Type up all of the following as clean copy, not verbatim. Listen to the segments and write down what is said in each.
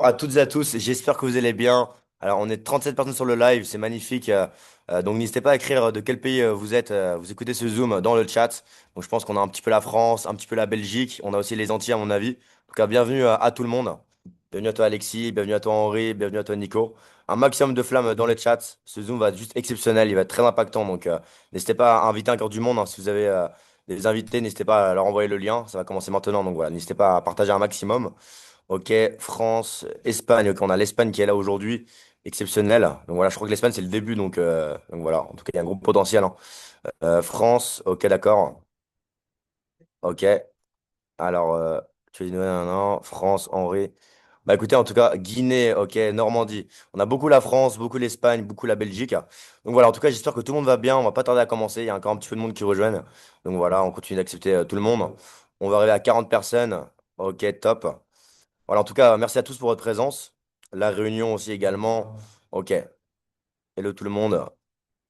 à toutes et à tous, j'espère que vous allez bien. Alors, on est 37 personnes sur le live, c'est magnifique. Donc, n'hésitez pas à écrire de quel pays vous êtes. Vous écoutez ce Zoom dans le chat. Donc, je pense qu'on a un petit peu la France, un petit peu la Belgique. On a aussi les Antilles, à mon avis. En tout cas, bienvenue à tout le monde. Bienvenue à toi, Alexis. Bienvenue à toi, Henri. Bienvenue à toi, Nico. Un maximum de flammes dans le chat. Ce Zoom va être juste exceptionnel. Il va être très impactant. Donc, n'hésitez pas à inviter encore du monde, hein. Si vous avez des invités, n'hésitez pas à leur envoyer le lien. Ça va commencer maintenant. Donc, voilà, n'hésitez pas à partager un maximum. Ok, France, Espagne. Ok, on a l'Espagne qui est là aujourd'hui, exceptionnel. Donc voilà, je crois que l'Espagne c'est le début, donc voilà. En tout cas, il y a un gros potentiel, hein. France, ok, d'accord. Ok. Alors, tu as dit non, non, France, Henri. Bah écoutez, en tout cas, Guinée, ok, Normandie. On a beaucoup la France, beaucoup l'Espagne, beaucoup la Belgique. Donc voilà, en tout cas, j'espère que tout le monde va bien. On va pas tarder à commencer. Il y a encore un petit peu de monde qui rejoignent. Donc voilà, on continue d'accepter tout le monde. On va arriver à 40 personnes. Ok, top. Voilà, en tout cas, merci à tous pour votre présence. La réunion aussi également. Ok. Hello tout le monde.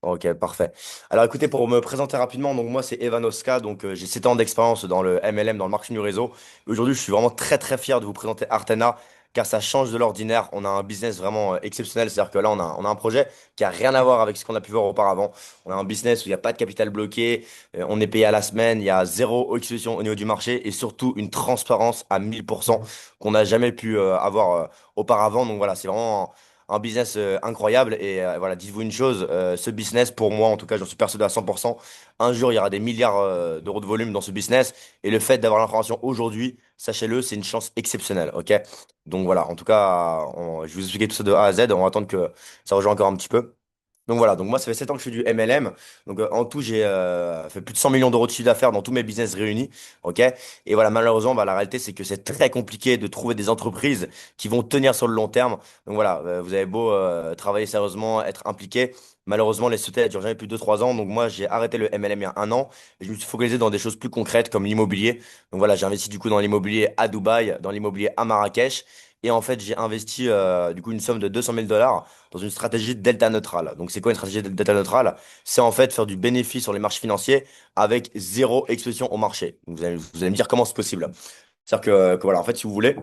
Ok, parfait. Alors écoutez, pour me présenter rapidement, donc moi c'est Evan Oska, donc j'ai 7 ans d'expérience dans le MLM, dans le marketing du réseau. Aujourd'hui, je suis vraiment très très fier de vous présenter Artena, car ça change de l'ordinaire. On a un business vraiment exceptionnel, c'est-à-dire que là on a un projet qui a rien à voir avec ce qu'on a pu voir auparavant. On a un business où il n'y a pas de capital bloqué, on est payé à la semaine, il y a zéro exposition au niveau du marché et surtout une transparence à 1000% qu'on n'a jamais pu avoir auparavant. Donc voilà, c'est vraiment un business incroyable. Et voilà, dites-vous une chose, ce business, pour moi, en tout cas, j'en suis persuadé à 100%. Un jour, il y aura des milliards d'euros de volume dans ce business. Et le fait d'avoir l'information aujourd'hui, sachez-le, c'est une chance exceptionnelle. OK? Donc voilà, en tout cas, je vais vous expliquer tout ça de A à Z. On va attendre que ça rejoigne encore un petit peu. Donc voilà, donc moi ça fait 7 ans que je fais du MLM. Donc en tout, j'ai fait plus de 100 millions d'euros de chiffre d'affaires dans tous mes business réunis. OK? Et voilà, malheureusement, bah, la réalité, c'est que c'est très compliqué de trouver des entreprises qui vont tenir sur le long terme. Donc voilà, vous avez beau travailler sérieusement, être impliqué. Malheureusement, les sociétés elles durent jamais plus de 3 ans. Donc moi, j'ai arrêté le MLM il y a un an. Et je me suis focalisé dans des choses plus concrètes comme l'immobilier. Donc voilà, j'ai investi du coup dans l'immobilier à Dubaï, dans l'immobilier à Marrakech. Et en fait, j'ai investi du coup une somme de 200 000 dollars dans une stratégie de delta neutrale. Donc, c'est quoi une stratégie de delta neutrale? C'est en fait faire du bénéfice sur les marchés financiers avec zéro exposition au marché. Donc, vous allez me dire comment c'est possible. C'est-à-dire que voilà, en fait, si vous voulez,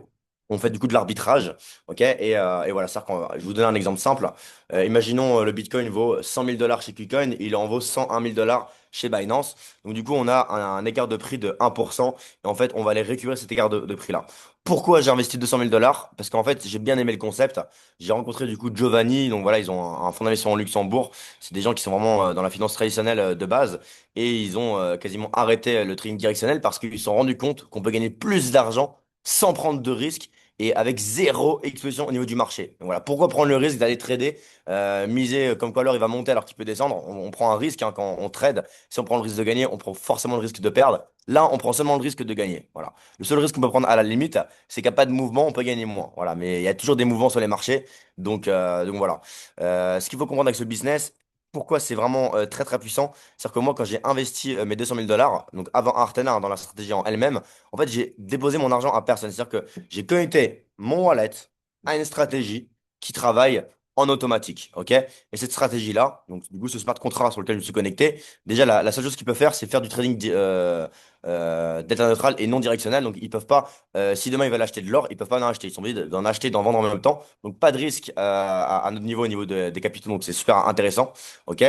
on fait du coup de l'arbitrage, ok? Et voilà, c'est-à-dire je vais vous donner un exemple simple. Imaginons le Bitcoin vaut 100 000 dollars chez KuCoin, il en vaut 101 000 dollars chez Binance. Donc du coup, on a un écart de prix de 1%, et en fait, on va aller récupérer cet écart de prix-là. Pourquoi j'ai investi 200 000 dollars? Parce qu'en fait, j'ai bien aimé le concept. J'ai rencontré du coup Giovanni, donc voilà, ils ont un fonds d'investissement au Luxembourg. C'est des gens qui sont vraiment dans la finance traditionnelle de base, et ils ont quasiment arrêté le trading directionnel parce qu'ils se sont rendus compte qu'on peut gagner plus d'argent sans prendre de risques et avec zéro exposition au niveau du marché. Donc voilà, pourquoi prendre le risque d'aller trader, miser comme quoi l'or il va monter alors qu'il peut descendre? On prend un risque hein, quand on trade. Si on prend le risque de gagner, on prend forcément le risque de perdre. Là, on prend seulement le risque de gagner. Voilà. Le seul risque qu'on peut prendre à la limite, c'est qu'il n'y a pas de mouvement, on peut gagner moins. Voilà. Mais il y a toujours des mouvements sur les marchés. Donc voilà. Ce qu'il faut comprendre avec ce business, pourquoi c'est vraiment très très puissant, c'est-à-dire que moi, quand j'ai investi mes 200 000 dollars, donc avant Artena, dans la stratégie en elle-même, en fait, j'ai déposé mon argent à personne. C'est-à-dire que j'ai connecté mon wallet à une stratégie qui travaille en automatique. OK? Et cette stratégie-là, donc du coup, ce smart contract sur lequel je me suis connecté, déjà, la seule chose qu'ils peuvent faire, c'est faire du trading delta neutral et non directionnel. Donc, ils peuvent pas, si demain ils veulent acheter de l'or, ils peuvent pas en acheter. Ils sont obligés d'en acheter, d'en vendre en même temps. Donc, pas de risque à notre niveau, au niveau des capitaux. Donc, c'est super intéressant. OK?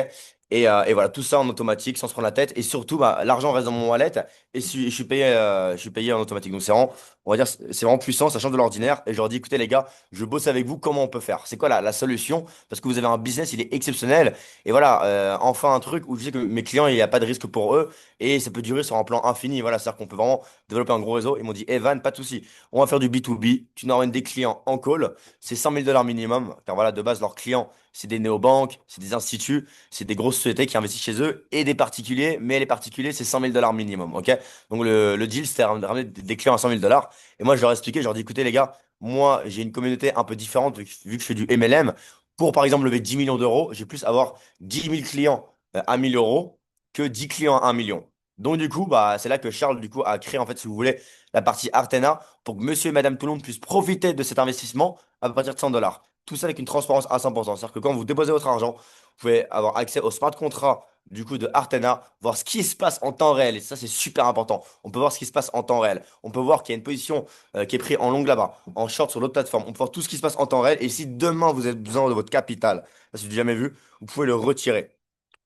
Et voilà, tout ça en automatique, sans se prendre la tête. Et surtout, bah, l'argent reste dans mon wallet et je suis payé en automatique. Donc, c'est vraiment, on va dire, c'est vraiment puissant, ça change de l'ordinaire. Et je leur dis, écoutez, les gars, je bosse avec vous, comment on peut faire? C'est quoi la solution? Parce que vous avez un business, il est exceptionnel. Et voilà, enfin, un truc où je sais que mes clients, il n'y a pas de risque pour eux et ça peut durer sur un plan infini. Voilà, c'est-à-dire qu'on peut vraiment développer un gros réseau. Ils m'ont dit, Evan, pas de souci, on va faire du B2B. Tu nous ramènes des clients en call, c'est 100 000 dollars minimum. Car voilà, de base, leurs clients, c'est des néobanques, c'est des instituts, c'est des grosses sociétés qui investissent chez eux et des particuliers. Mais les particuliers, c'est 100 000 dollars minimum. OK? Donc le deal, c'était de ramener des clients à 100 000 dollars. Et moi, je leur ai expliqué, je leur ai dit, écoutez, les gars, moi, j'ai une communauté un peu différente vu que je fais du MLM. Pour, par exemple, lever 10 millions d'euros, j'ai plus avoir 10 000 clients à 1000 euros que 10 clients à 1 million. Donc, du coup, bah, c'est là que Charles, du coup, a créé, en fait, si vous voulez, la partie Artena pour que monsieur et madame tout le monde puissent profiter de cet investissement à partir de 100 dollars. Tout ça avec une transparence à 100%. C'est-à-dire que quand vous déposez votre argent, vous pouvez avoir accès au smart contract du coup de Artena, voir ce qui se passe en temps réel. Et ça, c'est super important. On peut voir ce qui se passe en temps réel. On peut voir qu'il y a une position qui est prise en long là-bas, en short sur l'autre plateforme. On peut voir tout ce qui se passe en temps réel. Et si demain vous avez besoin de votre capital, ça c'est jamais vu, vous pouvez le retirer.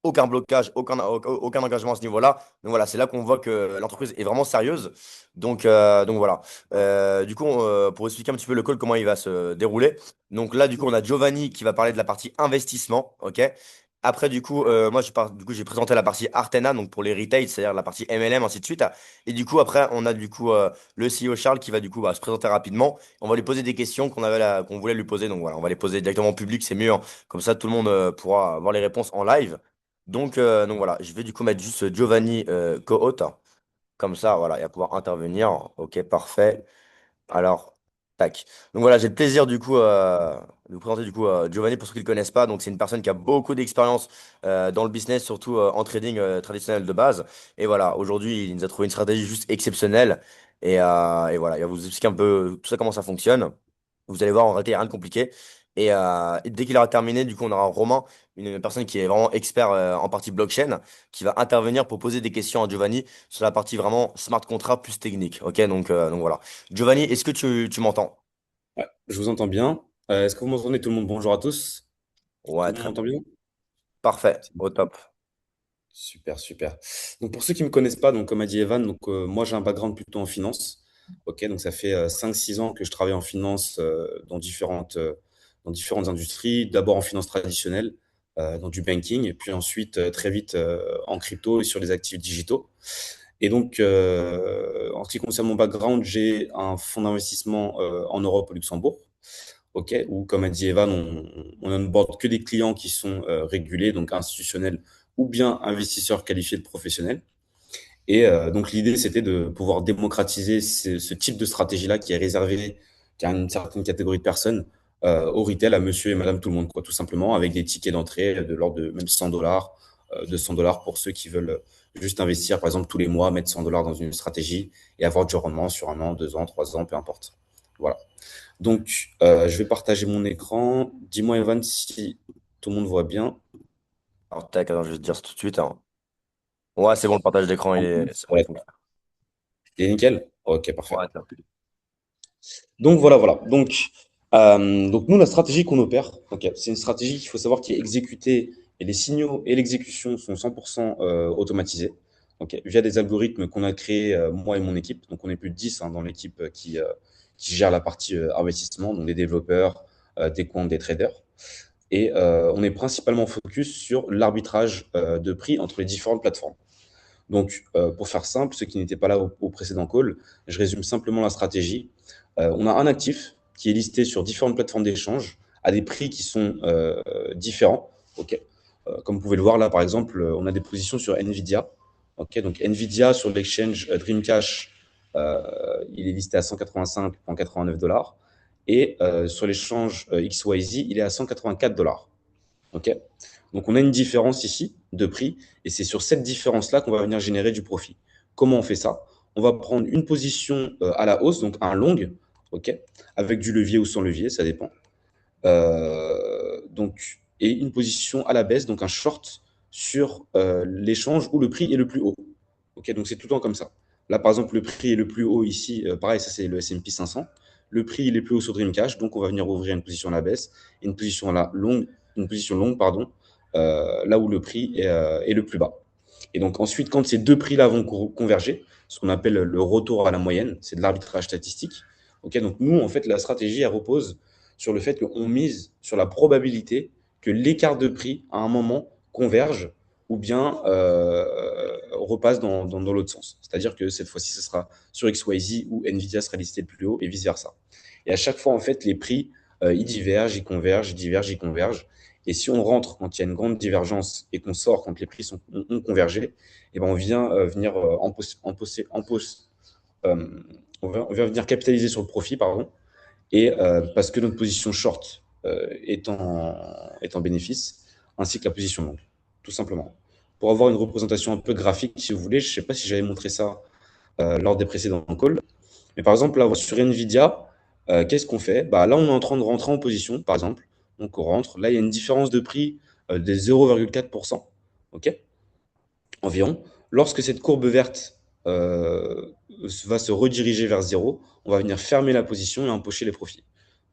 Aucun blocage, aucun engagement à ce niveau-là. Donc voilà, c'est là qu'on voit que l'entreprise est vraiment sérieuse. Donc voilà. Du coup, pour expliquer un petit peu le call, comment il va se dérouler. Donc là, du coup, on a Giovanni qui va parler de la partie investissement. OK? Après, du coup, moi, du coup, j'ai présenté la partie Artena, donc pour les retails, c'est-à-dire la partie MLM, ainsi de suite. Et du coup, après, on a du coup le CEO Charles qui va du coup se présenter rapidement. On va lui poser des questions qu'on voulait lui poser. Donc voilà, on va les poser directement en public, c'est mieux, hein. Comme ça, tout le monde pourra avoir les réponses en live. Donc voilà, je vais du coup mettre juste Giovanni co-hôte. Comme ça, voilà, il va pouvoir intervenir. Ok, parfait. Alors, tac. Donc voilà, j'ai le plaisir du coup de vous présenter du coup Giovanni pour ceux qui ne le connaissent pas. Donc c'est une personne qui a beaucoup d'expérience dans le business, surtout en trading traditionnel de base. Et voilà, aujourd'hui, il nous a trouvé une stratégie juste exceptionnelle. Et voilà, il va vous expliquer un peu tout ça, comment ça fonctionne. Vous allez voir, en réalité, il n'y a rien de compliqué. Et dès qu'il aura terminé, du coup, on aura Romain, une personne qui est vraiment expert en partie blockchain, qui va intervenir pour poser des questions à Giovanni sur la partie vraiment smart contract plus technique. Ok, donc voilà. Giovanni, est-ce que tu m'entends? Ouais, je vous entends bien. Est-ce que vous m'entendez tout le monde? Bonjour à tous. Tout Ouais, le monde très m'entend bien. bien? Parfait, au top. Super, super. Donc pour ceux qui ne me connaissent pas, donc comme a dit Evan, donc moi j'ai un background plutôt en finance. Ok, donc ça fait 5-6 ans que je travaille en finance dans différentes industries. D'abord en finance traditionnelle, dans du banking, et puis ensuite très vite en crypto et sur les actifs digitaux. Et donc en ce qui concerne mon background, j'ai un fonds d'investissement en Europe au Luxembourg. Ok, ou comme a dit Evan, on onboard que des clients qui sont régulés, donc institutionnels ou bien investisseurs qualifiés de professionnels. Et donc l'idée, c'était de pouvoir démocratiser ce type de stratégie-là qui est réservé à une certaine catégorie de personnes, au retail, à monsieur et madame tout le monde, quoi, tout simplement, avec des tickets d'entrée de l'ordre de même 100 dollars, 200 dollars pour ceux qui veulent juste investir, par exemple, tous les mois, mettre 100 dollars dans une stratégie et avoir du rendement sur 1 an, 2 ans, 3 ans, peu importe. Voilà. Donc, je vais partager mon écran. Dis-moi, Evan, si tout le monde voit bien. Alors, tac, attends, je vais te dire ça tout de suite, hein. Ouais, c'est bon, le partage d'écran, c'est bon, il Ouais, fonctionne. il est nickel? Ok, parfait. Ouais, top. Donc voilà, voilà. Donc nous, la stratégie qu'on opère, ok, c'est une stratégie qu'il faut savoir qui est exécutée et les signaux et l'exécution sont 100% automatisés, ok, via des algorithmes qu'on a créés, moi et mon équipe. Donc on est plus de 10 hein, dans l'équipe qui gère la partie investissement, donc des développeurs, des comptes, des traders. Et on est principalement focus sur l'arbitrage de prix entre les différentes plateformes. Donc, pour faire simple, ceux qui n'étaient pas là au précédent call, je résume simplement la stratégie. On a un actif qui est listé sur différentes plateformes d'échange à des prix qui sont différents. Ok. Comme vous pouvez le voir là, par exemple, on a des positions sur Nvidia. Ok. Donc Nvidia sur l'exchange Dreamcash, il est listé à 185,89 dollars. Et sur l'échange XYZ, il est à 184 dollars. Ok. Donc on a une différence ici de prix et c'est sur cette différence-là qu'on va venir générer du profit. Comment on fait ça? On va prendre une position à la hausse, donc un long, ok, avec du levier ou sans levier, ça dépend. Et une position à la baisse, donc un short sur l'échange où le prix est le plus haut. Ok, donc c'est tout le temps comme ça. Là, par exemple, le prix est le plus haut ici. Pareil, ça c'est le S&P 500. Le prix il est plus haut sur Dreamcash, donc on va venir ouvrir une position à la baisse, et une position longue, pardon, là où le prix est le plus bas. Et donc ensuite, quand ces deux prix-là vont converger, ce qu'on appelle le retour à la moyenne, c'est de l'arbitrage statistique. Ok, donc nous, en fait, la stratégie, elle repose sur le fait qu'on mise sur la probabilité que l'écart de prix, à un moment, converge ou bien repasse dans l'autre sens. C'est-à-dire que cette fois-ci, ce sera sur XYZ où Nvidia sera listé le plus haut et vice-versa. Et à chaque fois, en fait, les prix, ils divergent, ils convergent, ils divergent, ils convergent. Et si on rentre quand il y a une grande divergence et qu'on sort quand les prix ont convergé, et ben on vient venir euh, on vient venir capitaliser sur le profit, pardon, et parce que notre position short est en bénéfice, ainsi que la position longue, tout simplement. Pour avoir une représentation un peu graphique, si vous voulez, je ne sais pas si j'avais montré ça lors des précédents calls, mais par exemple, là, sur Nvidia, qu'est-ce qu'on fait? Bah, là, on est en train de rentrer en position, par exemple. Donc, on rentre. Là, il y a une différence de prix de 0,4%. OK? environ. Lorsque cette courbe verte va se rediriger vers zéro, on va venir fermer la position et empocher les profits.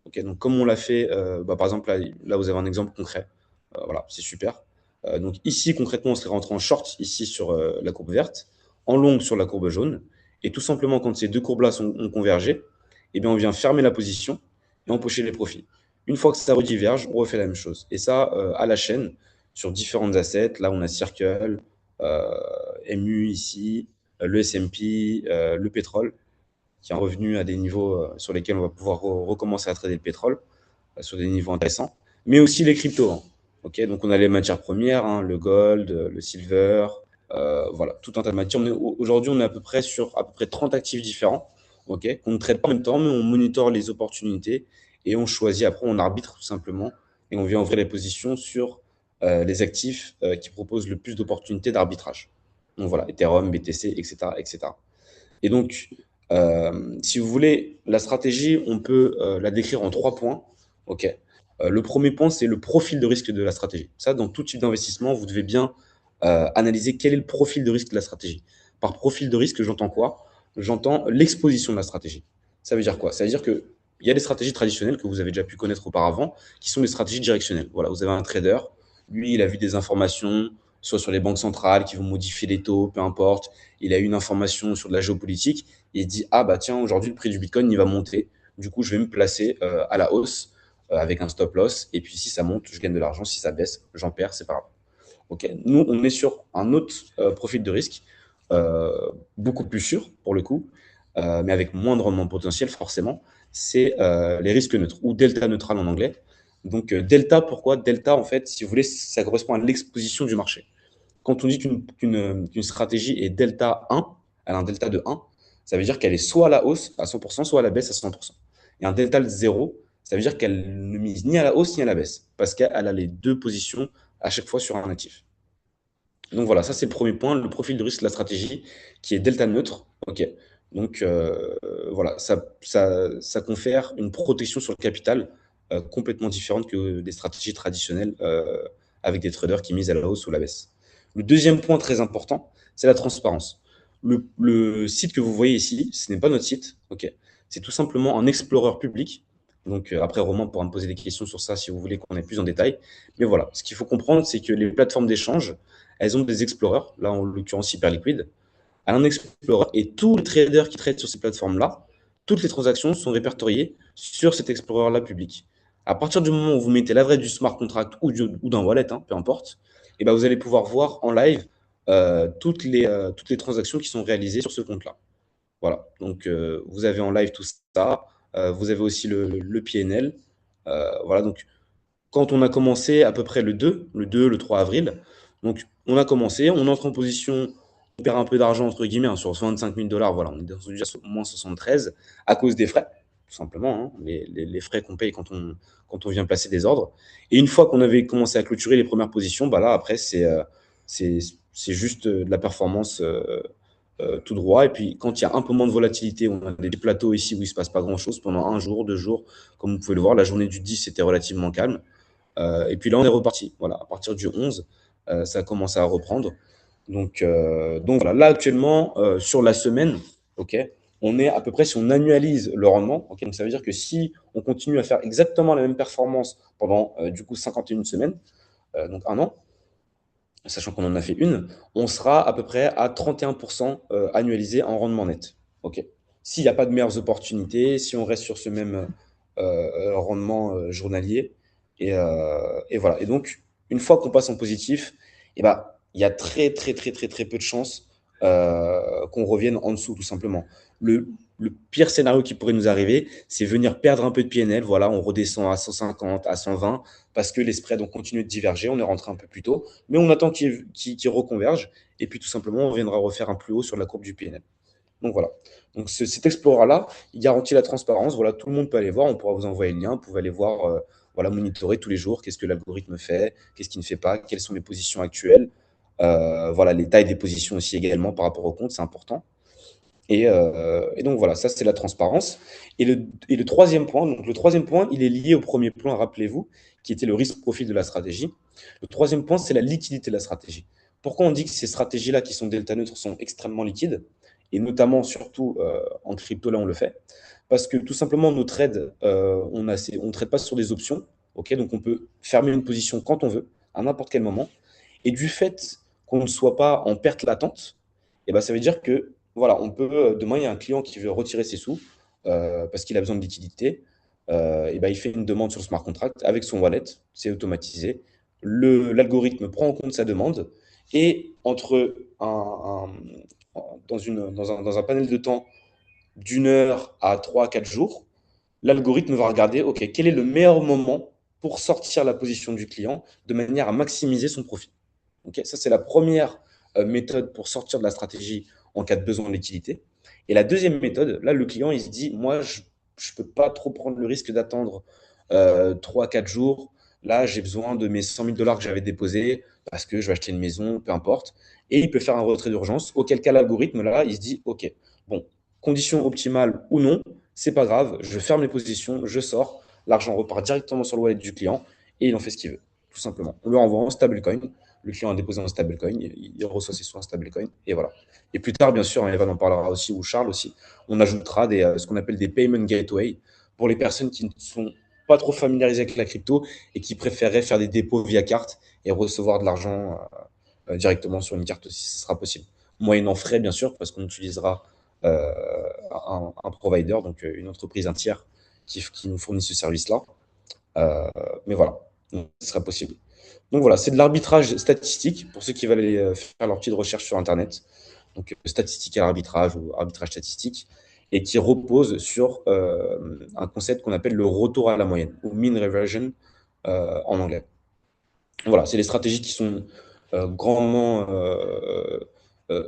Ok, donc comme on l'a fait, par exemple, là, vous avez un exemple concret. Voilà, c'est super. Donc ici, concrètement, on serait rentré en short ici sur la courbe verte, en long sur la courbe jaune. Et tout simplement, quand ces deux courbes-là ont convergé, eh bien, on vient fermer la position et empocher les profits. Une fois que ça rediverge, on refait la même chose. Et ça, à la chaîne, sur différentes assets. Là, on a Circle, euh, MU ici, le S&P, le pétrole, qui est revenu à des niveaux sur lesquels on va pouvoir recommencer à trader le pétrole, sur des niveaux intéressants, mais aussi les cryptos, hein. Ok, donc on a les matières premières, hein, le gold, le silver, voilà, tout un tas de matières. Aujourd'hui, on est à peu près sur à peu près 30 actifs différents, ok, qu'on ne traite pas en même temps, mais on monitore les opportunités et on choisit, après on arbitre tout simplement, et on vient ouvrir les positions sur les actifs qui proposent le plus d'opportunités d'arbitrage. Donc voilà, Ethereum, BTC, etc., etc. Et donc, si vous voulez, la stratégie, on peut la décrire en 3 points. Ok. Le premier point, c'est le profil de risque de la stratégie. Ça, dans tout type d'investissement, vous devez bien analyser quel est le profil de risque de la stratégie. Par profil de risque, j'entends quoi? J'entends l'exposition de la stratégie. Ça veut dire quoi? Ça veut dire que il y a des stratégies traditionnelles que vous avez déjà pu connaître auparavant, qui sont des stratégies directionnelles. Voilà, vous avez un trader, lui, il a vu des informations, soit sur les banques centrales qui vont modifier les taux, peu importe. Il a eu une information sur de la géopolitique et il dit, ah bah tiens, aujourd'hui le prix du Bitcoin il va monter. Du coup, je vais me placer à la hausse avec un stop loss. Et puis si ça monte, je gagne de l'argent. Si ça baisse, j'en perds, c'est pas grave. Ok. Nous, on est sur un autre profil de risque, euh, beaucoup plus sûr pour le coup, mais avec moins de rendement potentiel forcément. C'est les risques neutres ou delta neutral en anglais. Donc delta, pourquoi? Delta, en fait, si vous voulez, ça correspond à l'exposition du marché. Quand on dit qu'une stratégie est delta 1, elle a un delta de 1, ça veut dire qu'elle est soit à la hausse à 100%, soit à la baisse à 100%. Et un delta de 0, ça veut dire qu'elle ne mise ni à la hausse ni à la baisse, parce qu'elle a les deux positions à chaque fois sur un actif. Donc voilà, ça c'est le premier point, le profil de risque de la stratégie qui est delta neutre. Ok. Donc voilà, ça confère une protection sur le capital complètement différente que des stratégies traditionnelles avec des traders qui misent à la hausse ou la baisse. Le deuxième point très important, c'est la transparence. Le site que vous voyez ici, ce n'est pas notre site. Ok. C'est tout simplement un explorer public. Donc après, Romain pourra me poser des questions sur ça si vous voulez qu'on aille plus en détail. Mais voilà, ce qu'il faut comprendre, c'est que les plateformes d'échange, elles ont des explorers, là en l'occurrence Hyperliquid. Elle a un explorer et tous les traders qui traitent sur ces plateformes-là, toutes les transactions sont répertoriées sur cet explorer-là public. À partir du moment où vous mettez l'adresse du smart contract ou d'un wallet, hein, peu importe, et ben vous allez pouvoir voir en live toutes les transactions qui sont réalisées sur ce compte-là. Voilà, donc vous avez en live tout ça. Vous avez aussi le PNL. Voilà, donc quand on a commencé à peu près le 3 avril, donc on a commencé, on entre en position, on perd un peu d'argent entre guillemets, hein, sur 65 000 dollars, voilà, on est déjà sur moins 73 à cause des frais, tout simplement, hein, les frais qu'on paye quand on vient placer des ordres. Et une fois qu'on avait commencé à clôturer les premières positions, bah là après c'est c'est juste de la performance tout droit. Et puis quand il y a un peu moins de volatilité, on a des plateaux ici où il ne se passe pas grand-chose pendant un jour, 2 jours, comme vous pouvez le voir, la journée du 10 était relativement calme. Et puis là, on est reparti. Voilà, à partir du 11, ça a commencé à reprendre. Donc voilà, là actuellement, sur la semaine, ok, on est à peu près, si on annualise le rendement, ok, donc ça veut dire que si on continue à faire exactement la même performance pendant du coup 51 semaines, donc un an, sachant qu'on en a fait une, on sera à peu près à 31% annualisé en rendement net. Ok. S'il n'y a pas de meilleures opportunités, si on reste sur ce même rendement journalier, et voilà. Et donc, une fois qu'on passe en positif, eh ben, il y a très, très, très, très, très peu de chances qu'on revienne en dessous, tout simplement. Le pire scénario qui pourrait nous arriver, c'est venir perdre un peu de PNL. Voilà, on redescend à 150, à 120, parce que les spreads ont continué de diverger. On est rentré un peu plus tôt, mais on attend qu'ils reconvergent. Et puis, tout simplement, on viendra refaire un plus haut sur la courbe du PNL. Donc voilà. Donc cet Explorer-là, il garantit la transparence. Voilà, tout le monde peut aller voir. On pourra vous envoyer le lien. Vous pouvez aller voir, voilà, monitorer tous les jours. Qu'est-ce que l'algorithme fait, qu'est-ce qu'il ne fait pas, quelles sont les positions actuelles. Voilà, les tailles des positions aussi également par rapport au compte, c'est important. Et donc voilà, ça c'est la transparence. Et le troisième point, donc le troisième point, il est lié au premier point, rappelez-vous, qui était le risque-profil de la stratégie. Le troisième point, c'est la liquidité de la stratégie. Pourquoi on dit que ces stratégies-là qui sont delta neutres sont extrêmement liquides, et notamment, surtout en crypto, là on le fait, parce que tout simplement nos trades, on ne trade pas sur des options, ok, donc on peut fermer une position quand on veut, à n'importe quel moment, et du fait qu'on ne soit pas en perte latente, et ben, ça veut dire que voilà, on peut, demain il y a un client qui veut retirer ses sous parce qu'il a besoin de liquidité, et ben, il fait une demande sur le smart contract avec son wallet, c'est automatisé. L'algorithme prend en compte sa demande et dans un panel de temps d'1 heure à 3 à 4 jours, l'algorithme va regarder, OK, quel est le meilleur moment pour sortir la position du client de manière à maximiser son profit. OK, ça, c'est la première méthode pour sortir de la stratégie en cas de besoin de liquidité. Et la deuxième méthode, là, le client, il se dit, moi, je ne peux pas trop prendre le risque d'attendre 3-4 jours. Là, j'ai besoin de mes 100 000 dollars que j'avais déposés parce que je vais acheter une maison, peu importe. Et il peut faire un retrait d'urgence, auquel cas l'algorithme, là, il se dit, OK, bon, conditions optimales ou non, c'est pas grave, je ferme les positions, je sors, l'argent repart directement sur le wallet du client et il en fait ce qu'il veut, tout simplement. On lui envoie un stablecoin, le client a déposé un stablecoin, il reçoit ses sous en stablecoin, et voilà. Et plus tard, bien sûr, hein, Evan en parlera aussi, ou Charles aussi, on ajoutera ce qu'on appelle des payment gateway pour les personnes qui ne sont pas trop familiarisées avec la crypto et qui préféreraient faire des dépôts via carte et recevoir de l'argent directement sur une carte aussi, ce sera possible. Moyennant frais, bien sûr, parce qu'on utilisera euh, un provider, donc une entreprise, un tiers, qui nous fournit ce service-là. Euh, mais voilà, donc, ce sera possible. Donc voilà, c'est de l'arbitrage statistique pour ceux qui veulent aller faire leur petite recherche sur Internet. Donc statistique à l'arbitrage ou arbitrage statistique et qui repose sur un concept qu'on appelle le retour à la moyenne ou mean reversion en anglais. Voilà, c'est des stratégies qui sont grandement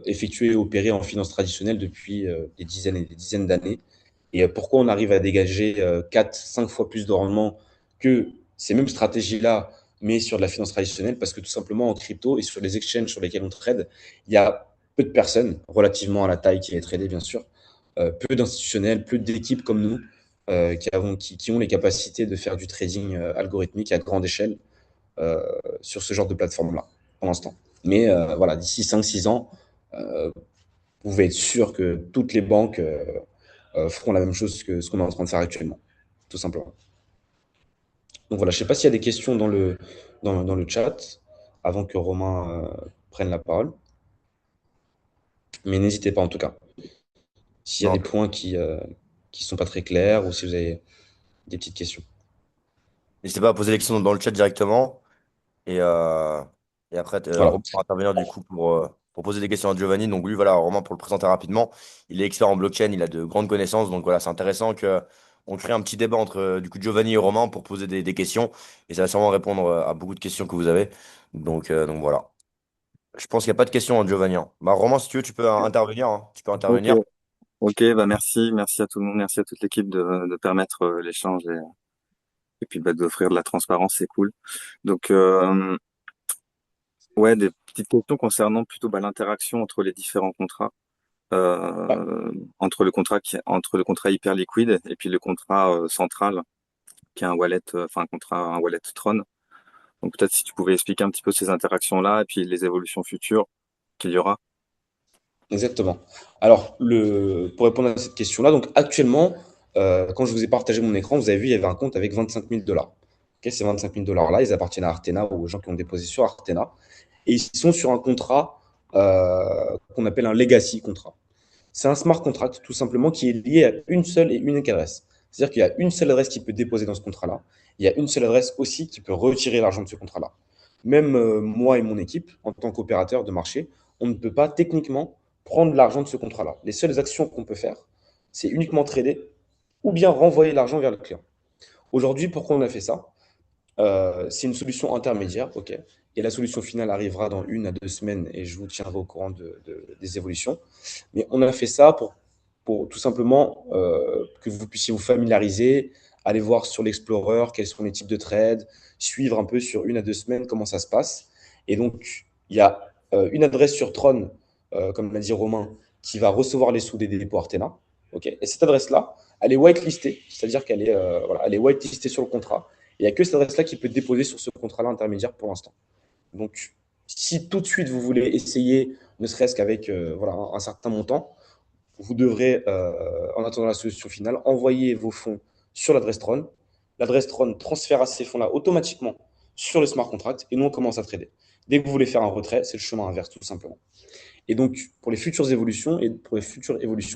effectuées et opérées en finance traditionnelle depuis des dizaines et des dizaines d'années. Et pourquoi on arrive à dégager 4-5 fois plus de rendement que ces mêmes stratégies-là, mais sur de la finance traditionnelle? Parce que tout simplement, en crypto et sur les exchanges sur lesquels on trade, il y a peu de personnes, relativement à la taille qui est tradée, bien sûr, peu d'institutionnels, peu d'équipes comme nous, qui ont les capacités de faire du trading algorithmique à grande échelle sur ce genre de plateforme-là, pour l'instant. Mais voilà, d'ici 5-6 ans, vous pouvez être sûr que toutes les banques feront la même chose que ce qu'on est en train de faire actuellement, tout simplement. Donc voilà, je ne sais pas s'il y a des questions dans le chat avant que Romain prenne la parole, mais n'hésitez pas en tout cas. S'il y a Non, des points qui sont pas très clairs ou si vous avez des petites questions. n'hésitez pas à poser les questions dans le chat directement. Et, euh, et après, Voilà. Romain va intervenir du coup pour poser des questions à Giovanni. Donc lui, voilà, Romain, pour le présenter rapidement, il est expert en blockchain, il a de grandes connaissances. Donc voilà, c'est intéressant que on crée un petit débat entre du coup Giovanni et Romain pour poser des questions. Et ça va sûrement répondre à beaucoup de questions que vous avez. Donc voilà. Je pense qu'il n'y a pas de questions, hein, Giovanni, hein. Bah, Romain, si tu veux, tu peux intervenir, hein. Tu peux Ok, intervenir. ok, bah merci à tout le monde, merci à toute l'équipe de permettre l'échange et puis bah, d'offrir de la transparence, c'est cool. Donc ouais, des petites questions concernant plutôt bah, l'interaction entre les différents contrats, Ouais, entre le contrat hyper liquide et puis le contrat central qui est un wallet, un wallet Tron. Donc peut-être si tu pouvais expliquer un petit peu ces interactions-là et puis les évolutions futures qu'il y aura. exactement. Alors, pour répondre à cette question-là, donc actuellement, quand je vous ai partagé mon écran, vous avez vu, il y avait un compte avec 25 000 dollars. Ok, ces 25 000 dollars-là, ils appartiennent à Artena ou aux gens qui ont déposé sur Artena. Et ils sont sur un contrat qu'on appelle un legacy contract. C'est un smart contract, tout simplement, qui est lié à une seule et unique adresse. C'est-à-dire qu'il y a une seule adresse qui peut déposer dans ce contrat-là. Il y a une seule adresse aussi qui peut retirer l'argent de ce contrat-là. Même moi et mon équipe, en tant qu'opérateur de marché, on ne peut pas techniquement prendre l'argent de ce contrat-là. Les seules actions qu'on peut faire, c'est uniquement trader ou bien renvoyer l'argent vers le client. Aujourd'hui, pourquoi on a fait ça? C'est une solution intermédiaire, ok. Et la solution finale arrivera dans 1 à 2 semaines et je vous tiendrai au courant des évolutions. Mais on a fait ça pour tout simplement que vous puissiez vous familiariser, aller voir sur l'Explorer quels sont les types de trades, suivre un peu sur 1 à 2 semaines comment ça se passe. Et donc, il y a une adresse sur Tron, comme l'a dit Romain, qui va recevoir les sous des dépôts Artena. Ok. Et cette adresse-là, elle est whitelistée, c'est-à-dire qu'elle est, voilà, elle est whitelistée sur le contrat. Il n'y a que cette adresse-là qui peut déposer sur ce contrat-là intermédiaire pour l'instant. Donc, Si tout de suite vous voulez essayer, ne serait-ce qu'avec voilà, un certain montant, vous devrez, en attendant la solution finale, envoyer vos fonds sur l'adresse Tron. L'adresse Tron transférera ces fonds-là automatiquement sur le smart contract et nous, on commence à trader. Dès que vous voulez faire un retrait, c'est le chemin inverse, tout simplement. Et donc, pour les futures évolutions,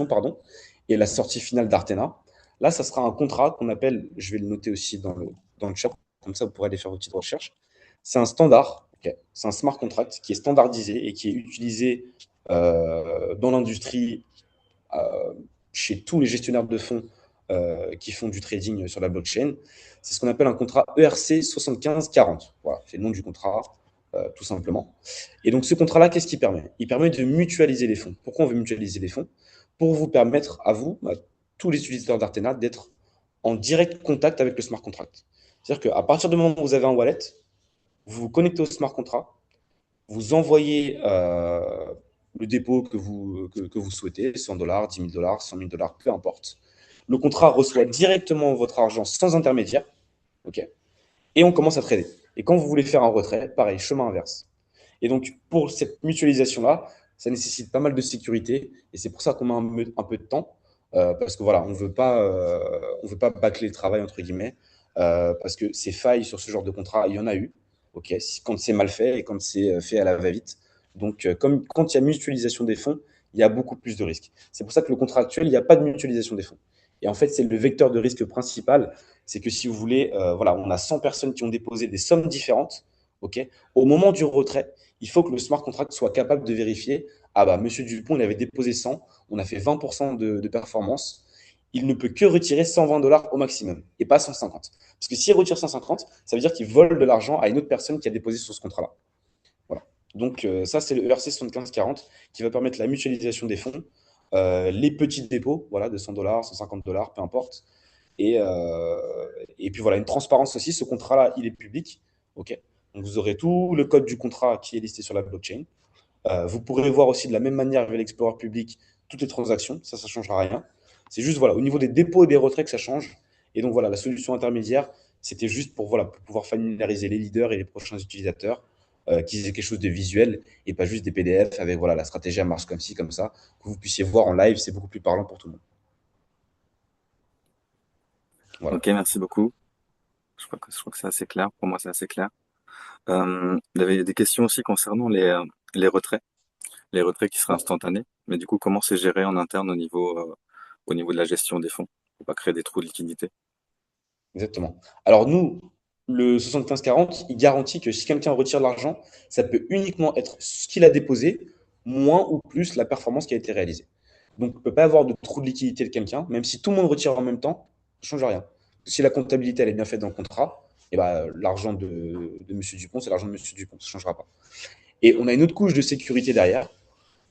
pardon, et la sortie finale d'Artena, là, ça sera un contrat qu'on appelle, je vais le noter aussi dans le chat, comme ça, vous pourrez aller faire vos petites recherches. C'est un standard, ok. C'est un smart contract qui est standardisé et qui est utilisé dans l'industrie euh, chez tous les gestionnaires de fonds qui font du trading sur la blockchain. C'est ce qu'on appelle un contrat ERC 7540. Voilà, c'est le nom du contrat, tout simplement. Et donc, ce contrat-là, qu'est-ce qu'il permet? Il permet de mutualiser les fonds. Pourquoi on veut mutualiser les fonds? Pour vous permettre, à vous, à tous les utilisateurs d'Artena, d'être en direct contact avec le smart contract. C'est-à-dire qu'à partir du moment où vous avez un wallet, vous vous connectez au smart contract, vous envoyez le dépôt que vous souhaitez, 100 dollars, 10 000 dollars, 100 000 dollars, peu importe. Le contrat reçoit directement votre argent sans intermédiaire, ok, et on commence à trader. Et quand vous voulez faire un retrait, pareil, chemin inverse. Et donc, pour cette mutualisation-là, ça nécessite pas mal de sécurité, et c'est pour ça qu'on met un peu de temps, parce que voilà, on veut pas bâcler le travail, entre guillemets, parce que ces failles sur ce genre de contrat, il y en a eu, ok, quand c'est mal fait et quand c'est fait à la va-vite. Donc, comme quand il y a mutualisation des fonds, il y a beaucoup plus de risques. C'est pour ça que le contrat actuel, il n'y a pas de mutualisation des fonds. Et en fait, c'est le vecteur de risque principal, c'est que si vous voulez, voilà, on a 100 personnes qui ont déposé des sommes différentes, ok, au moment du retrait, il faut que le smart contract soit capable de vérifier, ah bah, Monsieur Dupont, il avait déposé 100, on a fait 20% de performance, il ne peut que retirer 120 dollars au maximum et pas 150. Parce que s'il retire 150, ça veut dire qu'il vole de l'argent à une autre personne qui a déposé sur ce contrat-là. Voilà. Donc ça, c'est le ERC 7540 qui va permettre la mutualisation des fonds, les petits dépôts, voilà, de 100 dollars, 150 dollars, peu importe. Et puis voilà, une transparence aussi, ce contrat-là, il est public. Ok. Donc vous aurez tout le code du contrat qui est listé sur la blockchain. Vous pourrez voir aussi de la même manière avec l'Explorer public toutes les transactions, ça ne changera rien. C'est juste voilà, au niveau des dépôts et des retraits que ça change. Et donc voilà, la solution intermédiaire, c'était juste pour, voilà, pour pouvoir familiariser les leaders et les prochains utilisateurs, qu'ils aient quelque chose de visuel et pas juste des PDF avec voilà, la stratégie elle marche comme ci, comme ça, que vous puissiez voir en live, c'est beaucoup plus parlant pour tout le monde. Voilà. Ok, merci beaucoup. Je crois que c'est assez clair. Pour moi, c'est assez clair. Il y avait des questions aussi concernant les retraits. Les retraits qui seraient instantanés. Mais du coup, comment c'est géré en interne au niveau de la gestion des fonds pour pas créer des trous de liquidité? Exactement. Alors nous, le 75-40, il garantit que si quelqu'un retire l'argent, ça peut uniquement être ce qu'il a déposé, moins ou plus la performance qui a été réalisée. Donc, il ne peut pas avoir de trou de liquidité de quelqu'un, même si tout le monde retire en même temps, ça ne change rien. Si la comptabilité elle est bien faite dans le contrat, et ben, l'argent de M. Dupont, c'est l'argent de M. Dupont, ça ne changera pas. Et on a une autre couche de sécurité derrière.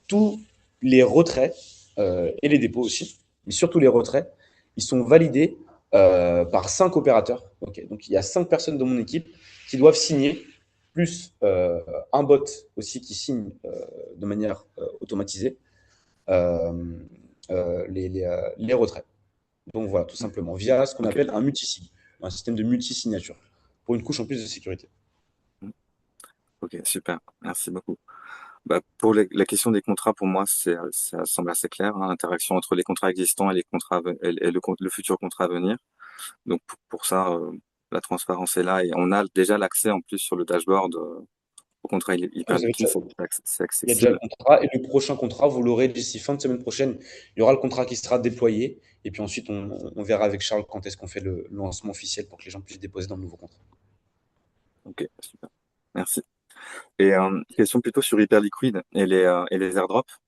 Tous les retraits et les dépôts aussi, mais surtout les retraits, ils sont validés par 5 opérateurs. Okay. Donc il y a 5 personnes de mon équipe qui doivent signer, plus un bot aussi qui signe de manière automatisée euh, les retraits. Donc voilà, tout simplement, via ce qu'on Ok. appelle un multisig, un système de multisignature, pour une couche en plus de sécurité. Ok, super. Merci beaucoup. Bah, pour la question des contrats, pour moi, ça semble assez clair, hein, l'interaction entre les contrats existants et les contrats le futur contrat à venir. Donc pour ça, la transparence est là et on a déjà l'accès en plus sur le dashboard au contrat Ah, hyper vous avez liquide, déjà, c'est il y a déjà le accessible. contrat et le prochain contrat, vous l'aurez d'ici fin de semaine prochaine. Il y aura le contrat qui sera déployé et puis ensuite on verra avec Charles quand est-ce qu'on fait le lancement officiel pour que les gens puissent déposer dans le nouveau contrat. Ok, super. Merci. Et question plutôt sur Hyperliquid et les airdrops.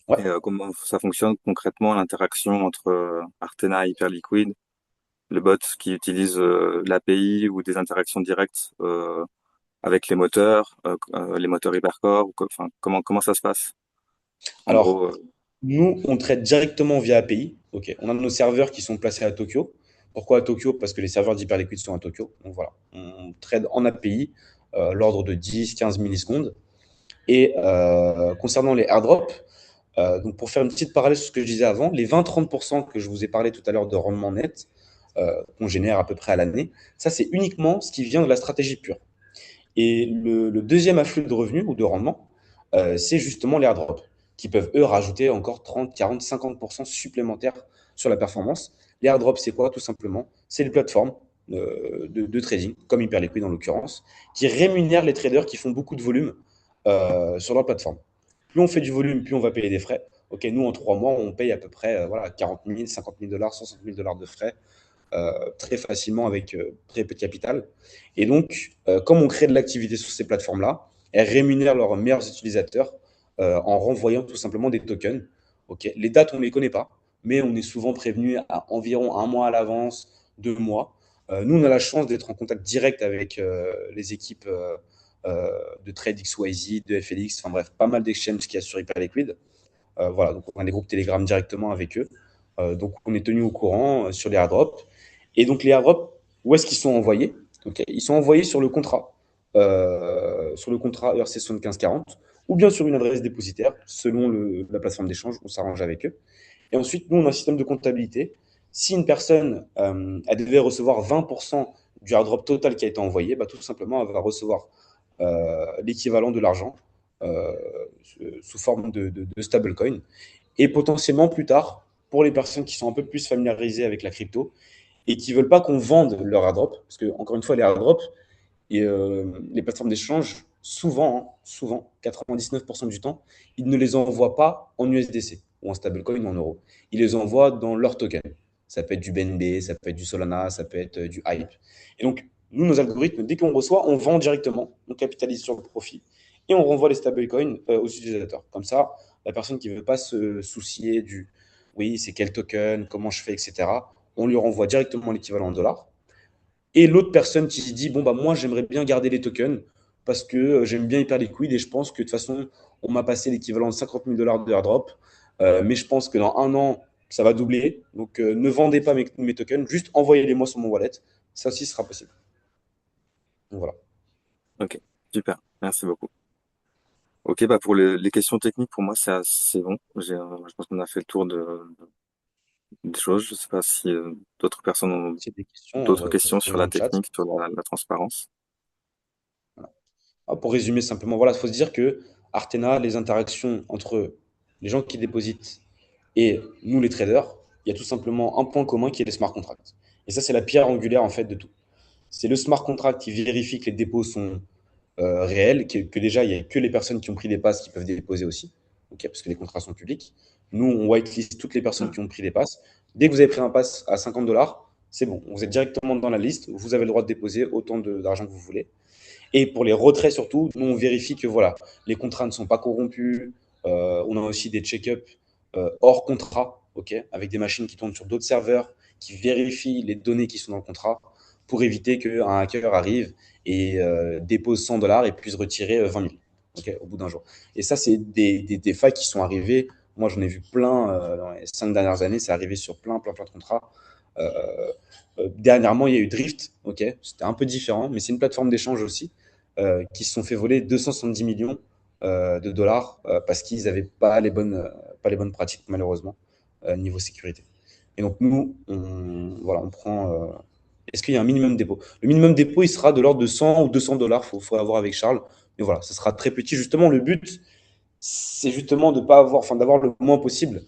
Ouais. Et comment ça fonctionne concrètement l'interaction entre Artena et Hyperliquid, le bot qui utilise l'API ou des interactions directes avec les moteurs Hypercore, enfin comment ça se passe? En Alors, gros, nous, on traite directement via API. Ok. On a nos serveurs qui sont placés à Tokyo. Pourquoi à Tokyo? Parce que les serveurs d'Hyperliquid sont à Tokyo. Donc voilà, on trade en API, l'ordre de 10-15 millisecondes. Et concernant les airdrops, donc pour faire une petite parallèle sur ce que je disais avant, les 20-30% que je vous ai parlé tout à l'heure de rendement net qu'on génère à peu près à l'année, ça c'est uniquement ce qui vient de la stratégie pure. Et le deuxième afflux de revenus ou de rendement, c'est justement les airdrops, qui peuvent, eux, rajouter encore 30, 40, 50% supplémentaires sur la performance. Les airdrops, c'est quoi? Tout simplement, c'est les plateformes de trading, comme Hyperliquid en l'occurrence, qui rémunèrent les traders qui font beaucoup de volume sur leur plateforme. Plus on fait du volume, plus on va payer des frais. Ok, nous, en 3 mois, on paye à peu près voilà, 40 000, 50 000 dollars, 60 000 dollars de frais très facilement avec très peu de capital. Et donc, comme on crée de l'activité sur ces plateformes-là, elles rémunèrent leurs meilleurs utilisateurs en renvoyant tout simplement des tokens. Okay. Les dates, on ne les connaît pas, mais on est souvent prévenu à environ un mois à l'avance, 2 mois. Nous, on a la chance d'être en contact direct avec les équipes de Trade XYZ, de FLX, enfin bref, pas mal d'exchanges qui assurent Hyperliquid. Voilà, donc on a des groupes Telegram directement avec eux. Donc on est tenu au courant sur les airdrops. Et donc les airdrops, où est-ce qu'ils sont envoyés? Okay. Ils sont envoyés sur le contrat ERC 7540 ou bien sur une adresse dépositaire selon la plateforme d'échange, on s'arrange avec eux. Et ensuite, nous, on a un système de comptabilité. Si une personne elle devait recevoir 20% du airdrop total qui a été envoyé, bah, tout simplement, elle va recevoir l'équivalent de l'argent euh, sous forme de stablecoin. Et potentiellement plus tard, pour les personnes qui sont un peu plus familiarisées avec la crypto et qui ne veulent pas qu'on vende leur airdrop, parce que, encore une fois, les airdrops et les plateformes d'échange, souvent, 99% du temps, ils ne les envoient pas en USDC ou en stablecoin ou en euros. Ils les envoient dans leur token. Ça peut être du BNB, ça peut être du Solana, ça peut être du Hype. Et donc, nous, nos algorithmes, dès qu'on reçoit, on vend directement, on capitalise sur le profit et on renvoie les stablecoins aux utilisateurs. Comme ça, la personne qui ne veut pas se soucier du oui, c'est quel token, comment je fais, etc., on lui renvoie directement l'équivalent en dollars. Et l'autre personne qui dit, bon, bah, moi, j'aimerais bien garder les tokens parce que j'aime bien Hyperliquid et je pense que de toute façon, on m'a passé l'équivalent de 50 000 dollars de airdrop. Mais je pense que dans un an, ça va doubler. Donc, ne vendez pas mes tokens, juste envoyez-les-moi sur mon wallet. Ça aussi sera possible. Donc, voilà. Ok, super, merci beaucoup. Ok, bah pour les questions techniques, pour moi, c'est bon. Je pense qu'on a fait le tour des choses. Je sais pas si d'autres personnes ont Si y a des questions, d'autres questions posez sur dans la le chat. technique, sur la transparence. Voilà. Ah, pour résumer simplement, voilà, il faut se dire que Artena, les interactions entre les gens qui dépositent et nous, les traders, il y a tout simplement un point commun qui est les smart contracts. Et ça, c'est la pierre angulaire en fait de tout. C'est le smart contract qui vérifie que les dépôts sont réels, que déjà, il n'y a que les personnes qui ont pris des passes qui peuvent déposer aussi, ok, parce que les contrats sont publics. Nous, on whitelist toutes les personnes qui ont pris des passes. Dès que vous avez pris un pass à 50 dollars, c'est bon, vous êtes directement dans la liste, vous avez le droit de déposer autant d'argent que vous voulez. Et pour les retraits surtout, nous, on vérifie que voilà, les contrats ne sont pas corrompus. On a aussi des check-ups hors contrat, ok, avec des machines qui tournent sur d'autres serveurs, qui vérifient les données qui sont dans le contrat pour éviter qu'un hacker arrive et dépose 100 dollars et puisse retirer 20 000 ok, au bout d'un jour. Et ça, c'est des failles qui sont arrivées. Moi, j'en ai vu plein dans les 5 dernières années. C'est arrivé sur plein de contrats. Euh, Dernièrement, il y a eu Drift. Ok, c'était un peu différent, mais c'est une plateforme d'échange aussi qui se sont fait voler 270 millions de dollars parce qu'ils n'avaient pas les bonnes pratiques, malheureusement, niveau sécurité. Et donc, nous, voilà, on prend. Est-ce qu'il y a un minimum dépôt? Le minimum dépôt, il sera de l'ordre de 100 ou 200 dollars. Il faut avoir avec Charles. Mais voilà, ça sera très petit. Justement, le but, c'est justement de pas avoir, enfin, d'avoir le moins possible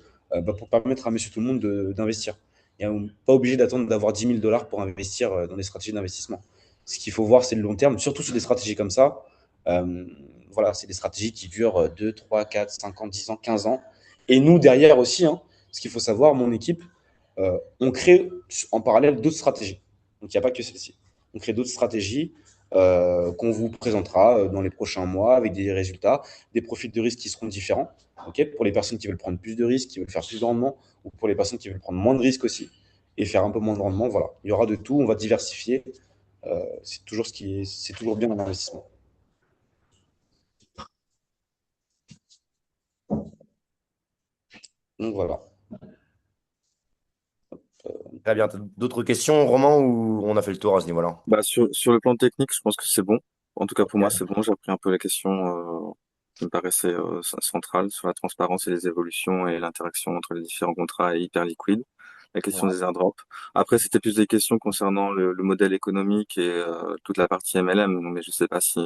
pour permettre à monsieur tout le monde d'investir. Et on n'est pas obligé d'attendre d'avoir 10 000 dollars pour investir dans des stratégies d'investissement. Ce qu'il faut voir, c'est le long terme, surtout sur des stratégies comme ça. Euh, voilà, c'est des stratégies qui durent 2, 3, 4, 5 ans, 10 ans, 15 ans. Et nous, derrière aussi, hein, ce qu'il faut savoir, mon équipe, on crée en parallèle d'autres stratégies. Donc, il n'y a pas que celle-ci. On crée d'autres stratégies qu'on vous présentera dans les prochains mois avec des résultats, des profils de risque qui seront différents. Okay, pour les personnes qui veulent prendre plus de risques, qui veulent faire plus de rendement, ou pour les personnes qui veulent prendre moins de risques aussi et faire un peu moins de rendement. Voilà, il y aura de tout. On va diversifier. C'est toujours bien dans l'investissement. Donc voilà. Très bien. T'as d'autres questions, Romain, ou on a fait le tour à ce niveau-là? Bah sur le plan technique, je pense que c'est bon. En tout cas pour moi, Ok. c'est bon. J'ai appris un peu les questions qui me paraissaient centrales sur la transparence et les évolutions et l'interaction entre les différents contrats et Hyperliquid. la question Ouais. des airdrops. Après, c'était plus des questions concernant le modèle économique et toute la partie MLM, mais je sais pas si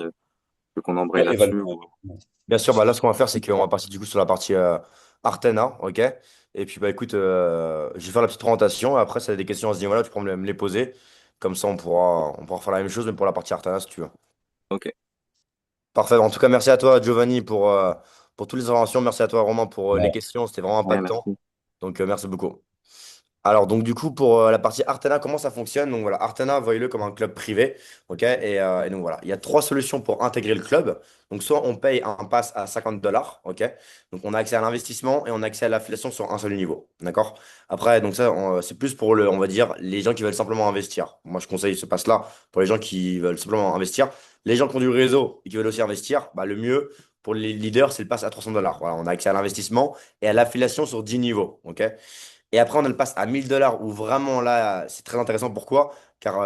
veux qu'on embraye Ouais, et là-dessus ou... Bien sûr, bah là, ce qu'on va faire, c'est qu'on va passer du coup sur la partie Artena, ok? Et puis, bah écoute, je vais faire la petite présentation. Après, si y a des questions à ce niveau-là, tu pourras me les poser. Comme ça, on pourra faire la même chose, mais pour la partie Artena, si tu veux. Ok, Parfait. En tout cas, merci à toi, Giovanni, pour toutes les informations. Merci à toi, Romain, pour les ouais. questions. C'était vraiment ouais, impactant. merci. Donc, merci beaucoup. Alors, donc, du coup, pour la partie Artena, comment ça fonctionne? Donc, voilà, Artena, voyez-le comme un club privé. OK? Et donc, voilà, il y a trois solutions pour intégrer le club. Donc, soit on paye un pass à 50 dollars. OK? Donc, on a accès à l'investissement et on a accès à l'affiliation sur un seul niveau. D'accord? Après, donc, ça, c'est plus pour on va dire, les gens qui veulent simplement investir. Moi, je conseille ce pass-là pour les gens qui veulent simplement investir. Les gens qui ont du réseau et qui veulent aussi investir, bah, le mieux pour les leaders, c'est le pass à 300 dollars. Voilà, on a accès à l'investissement et à l'affiliation sur 10 niveaux. OK? Et après, on a le pass à 1000 dollars où vraiment là, c'est très intéressant. Pourquoi? Car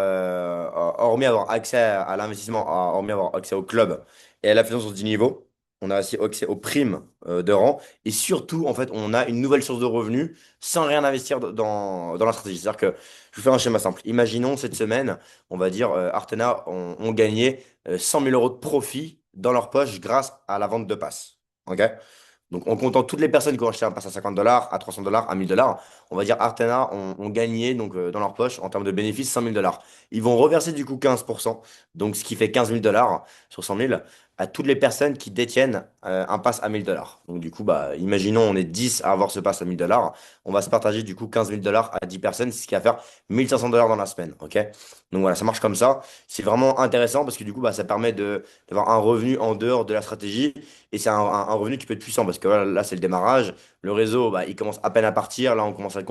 hormis avoir accès à l'investissement, hormis avoir accès au club et à la finance sur 10 niveaux, on a aussi accès aux primes de rang. Et surtout, en fait, on a une nouvelle source de revenus sans rien investir dans la stratégie. C'est-à-dire que je vous fais un schéma simple. Imaginons cette semaine, on va dire, Artena ont gagné 100 000 euros de profit dans leur poche grâce à la vente de passes. OK? Donc, en comptant toutes les personnes qui ont acheté un pass à 50 dollars, à 300 dollars, à 1000 dollars, on va dire Artena ont gagné donc, dans leur poche en termes de bénéfices 100 000 dollars. Ils vont reverser du coup 15%, donc ce qui fait 15 000 dollars sur 100 000 à toutes les personnes qui détiennent un pass à 1000 dollars. Donc, du coup, bah, imaginons on est 10 à avoir ce pass à 1000 dollars. On va se partager du coup 15 000 dollars à 10 personnes, ce qui va faire 1500 dollars dans la semaine. OK? Donc, voilà, ça marche comme ça. C'est vraiment intéressant parce que du coup, bah, ça permet d'avoir un revenu en dehors de la stratégie et c'est un revenu qui peut être puissant parce que voilà, là, c'est le démarrage. Le réseau, bah, il commence à peine à partir. Là, on commence à le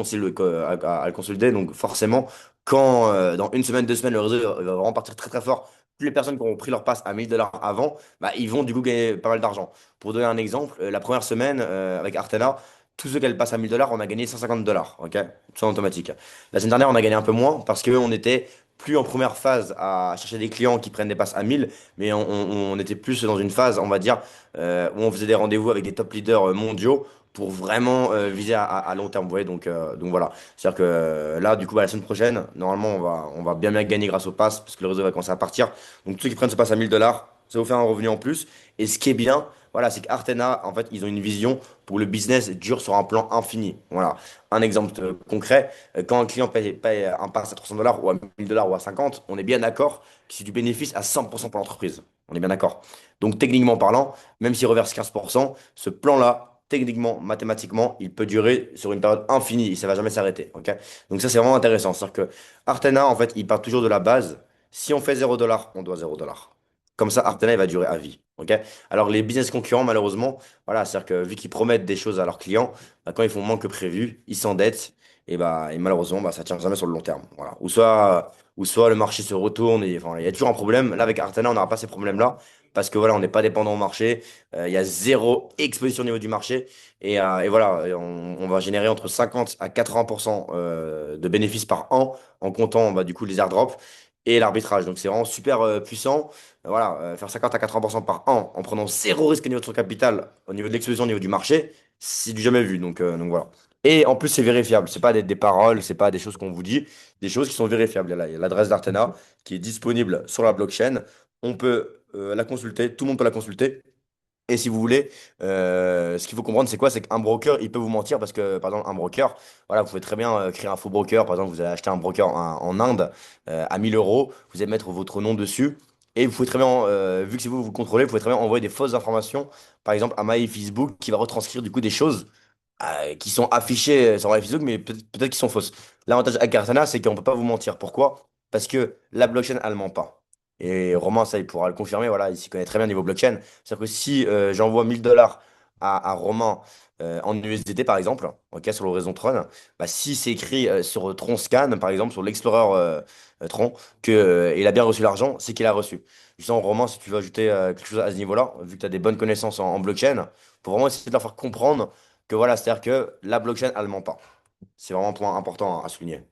consolider. Donc, forcément, quand dans une semaine, 2 semaines, le réseau va vraiment partir très très fort, toutes les personnes qui ont pris leur passe à 1000 dollars avant, bah, ils vont du coup gagner pas mal d'argent. Pour donner un exemple, la première semaine avec Artena, tous ceux qui avaient le pass à 1000 dollars, on a gagné 150 dollars. OK? Tout en automatique. La semaine dernière, on a gagné un peu moins parce qu'on était plus en première phase à chercher des clients qui prennent des passes à 1000, mais on était plus dans une phase, on va dire, où on faisait des rendez-vous avec des top leaders mondiaux pour vraiment viser à long terme. Vous voyez, donc voilà. C'est-à-dire que là, du coup, bah, la semaine prochaine, normalement, on va bien bien gagner grâce au pass parce que le réseau va commencer à partir. Donc, tous ceux qui prennent ce pass à 1000 dollars, ça vous fait un revenu en plus. Et ce qui est bien, voilà, c'est qu'Artena, en fait, ils ont une vision pour le business dure sur un plan infini. Voilà. Un exemple concret, quand un client paye un pass à 300 dollars ou à 1000 dollars ou à 50, on est bien d'accord que c'est du bénéfice à 100% pour l'entreprise. On est bien d'accord. Donc, techniquement parlant, même s'il reverse 15%, ce plan-là, techniquement, mathématiquement, il peut durer sur une période infinie et ça va jamais s'arrêter. Ok. Donc ça, c'est vraiment intéressant. C'est-à-dire que Artena, en fait, il part toujours de la base. Si on fait 0 dollars, on doit 0 dollars. Comme ça, Artena, il va durer à vie. Ok. Alors, les business concurrents, malheureusement, voilà, c'est-à-dire que vu qu'ils promettent des choses à leurs clients, bah, quand ils font moins que prévu, ils s'endettent et malheureusement, bah, ça tient jamais sur le long terme. Voilà. Ou soit le marché se retourne et enfin, il y a toujours un problème. Là, avec Artena, on n'aura pas ces problèmes-là parce que voilà, on n'est pas dépendant au marché. Il y a zéro exposition au niveau du marché. Et voilà, on va générer entre 50 à 80% de bénéfices par an en comptant bah, du coup les airdrops et l'arbitrage. Donc c'est vraiment super puissant. Voilà, faire 50 à 80% par an en prenant zéro risque au niveau de son capital, au niveau de l'exposition, au niveau du marché, c'est du jamais vu. Donc voilà. Et en plus, c'est vérifiable. C'est pas des paroles, c'est pas des choses qu'on vous dit, des choses qui sont vérifiables. Il y a l'adresse d'Artena qui est disponible sur la blockchain. On peut la consulter, tout le monde peut la consulter. Et si vous voulez, ce qu'il faut comprendre, c'est quoi? C'est qu'un broker, il peut vous mentir parce que, par exemple, un broker, voilà, vous pouvez très bien créer un faux broker. Par exemple, vous allez acheter un broker en Inde à 1000 euros, vous allez mettre votre nom dessus. Et vous pouvez très bien, vu que c'est vous, vous contrôlez, vous pouvez très bien envoyer des fausses informations, par exemple, à My Facebook, qui va retranscrire du coup des choses qui sont affichées sur My Facebook, mais peut-être qu'ils sont fausses. L'avantage avec Cardano, c'est qu'on ne peut pas vous mentir. Pourquoi? Parce que la blockchain, elle ment pas. Et Romain, ça, il pourra le confirmer. Voilà, il s'y connaît très bien niveau blockchain. C'est-à-dire que si j'envoie 1000 dollars à Romain en USDT, par exemple, ok, sur le réseau Tron, bah, si c'est écrit sur Tron Scan, par exemple, sur l'Explorer Tron, que, il a bien reçu l'argent, c'est qu'il a reçu. Justement, Romain, si tu veux ajouter quelque chose à ce niveau-là, vu que tu as des bonnes connaissances en blockchain, pour vraiment essayer de leur faire comprendre que voilà, c'est-à-dire que la blockchain, elle ment pas. C'est vraiment un point important à souligner.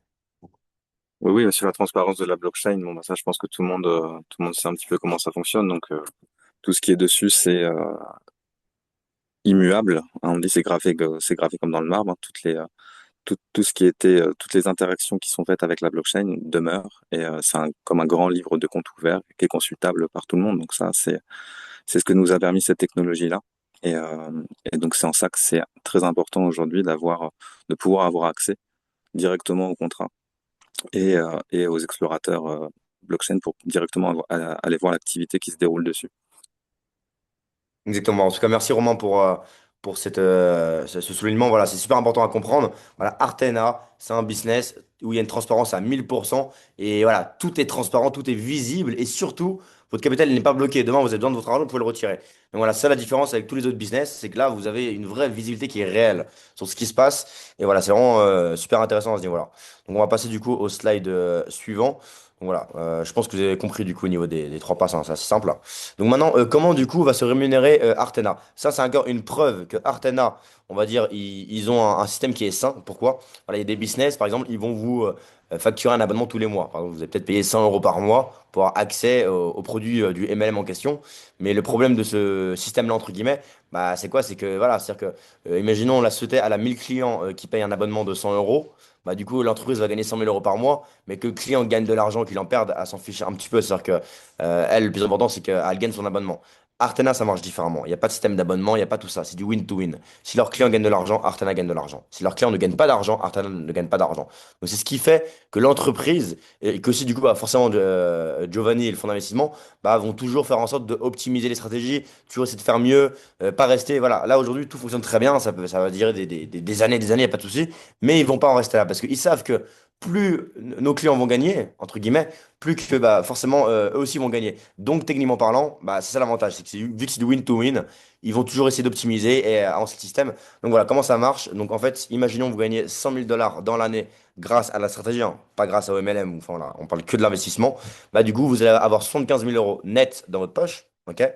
Oui, oui, sur la transparence de la blockchain, bon, bah, ça, je pense que tout le monde sait un petit peu comment ça fonctionne. Donc, tout ce qui est dessus, c'est immuable. Hein, on dit c'est gravé comme dans le marbre. Hein, tout ce qui était, toutes les interactions qui sont faites avec la blockchain demeurent et c'est comme un grand livre de compte ouvert qui est consultable par tout le monde. Donc ça, c'est ce que nous a permis cette technologie-là. Et, euh, et donc c'est en ça que c'est très important aujourd'hui de pouvoir avoir accès directement au contrat et aux explorateurs blockchain pour directement aller voir l'activité qui se déroule dessus. Exactement. En tout cas, merci Romain pour ce soulignement. Voilà, c'est super important à comprendre. Voilà, Artena, c'est un business où il y a une transparence à 1000%. Et voilà, tout est transparent, tout est visible. Et surtout, votre capital il n'est pas bloqué. Demain, vous avez besoin de votre argent, vous pouvez le retirer. Donc voilà, ça la différence avec tous les autres business, c'est que là, vous avez une vraie visibilité qui est réelle sur ce qui se passe. Et voilà, c'est vraiment super intéressant à ce niveau-là. Donc on va passer du coup au slide suivant. Donc voilà, je pense que vous avez compris du coup au niveau des trois passes, hein, c'est assez simple. Donc maintenant, comment du coup va se rémunérer Artena? Ça, c'est encore une preuve que Artena, on va dire, ils ont un système qui est sain. Pourquoi? Voilà, il y a des business, par exemple, ils vont vous facturer un abonnement tous les mois. Par exemple, vous allez peut-être payer 100 euros par mois pour avoir accès aux produits du MLM en question. Mais le problème de ce système-là, entre guillemets, bah, c'est quoi? C'est que, voilà, c'est-à-dire que, imaginons la société, elle a 1000 clients qui payent un abonnement de 100 euros. Bah, du coup, l'entreprise va gagner 100 000 euros par mois, mais que le client gagne de l'argent, qu'il en perde, elle s'en fiche un petit peu. C'est-à-dire que elle, le plus important, c'est qu'elle gagne son abonnement. Artena, ça marche différemment. Il n'y a pas de système d'abonnement, il n'y a pas tout ça. C'est du win-to-win. Si leurs clients gagnent de l'argent, Artena gagne de l'argent. Si leurs clients ne gagnent pas d'argent, Artena ne gagne pas d'argent. Donc c'est ce qui fait que l'entreprise, et que aussi du coup, bah, forcément, Giovanni et le fonds d'investissement, bah, vont toujours faire en sorte d'optimiser les stratégies, toujours essayer de faire mieux, pas rester. Voilà, là aujourd'hui, tout fonctionne très bien. Ça va durer des années, des années, il n'y a pas de souci. Mais ils vont pas en rester là parce qu'ils savent que plus nos clients vont gagner, entre guillemets, plus que bah, forcément eux aussi vont gagner. Donc techniquement parlant, bah, c'est ça l'avantage, c'est que vu que c'est du win-to-win, ils vont toujours essayer d'optimiser et en ce système. Donc voilà comment ça marche. Donc en fait, imaginons vous gagnez 100 000 dollars dans l'année grâce à la stratégie, hein, pas grâce à MLM, enfin là, on parle que de l'investissement. Bah du coup, vous allez avoir 75 000 euros net dans votre poche, ok?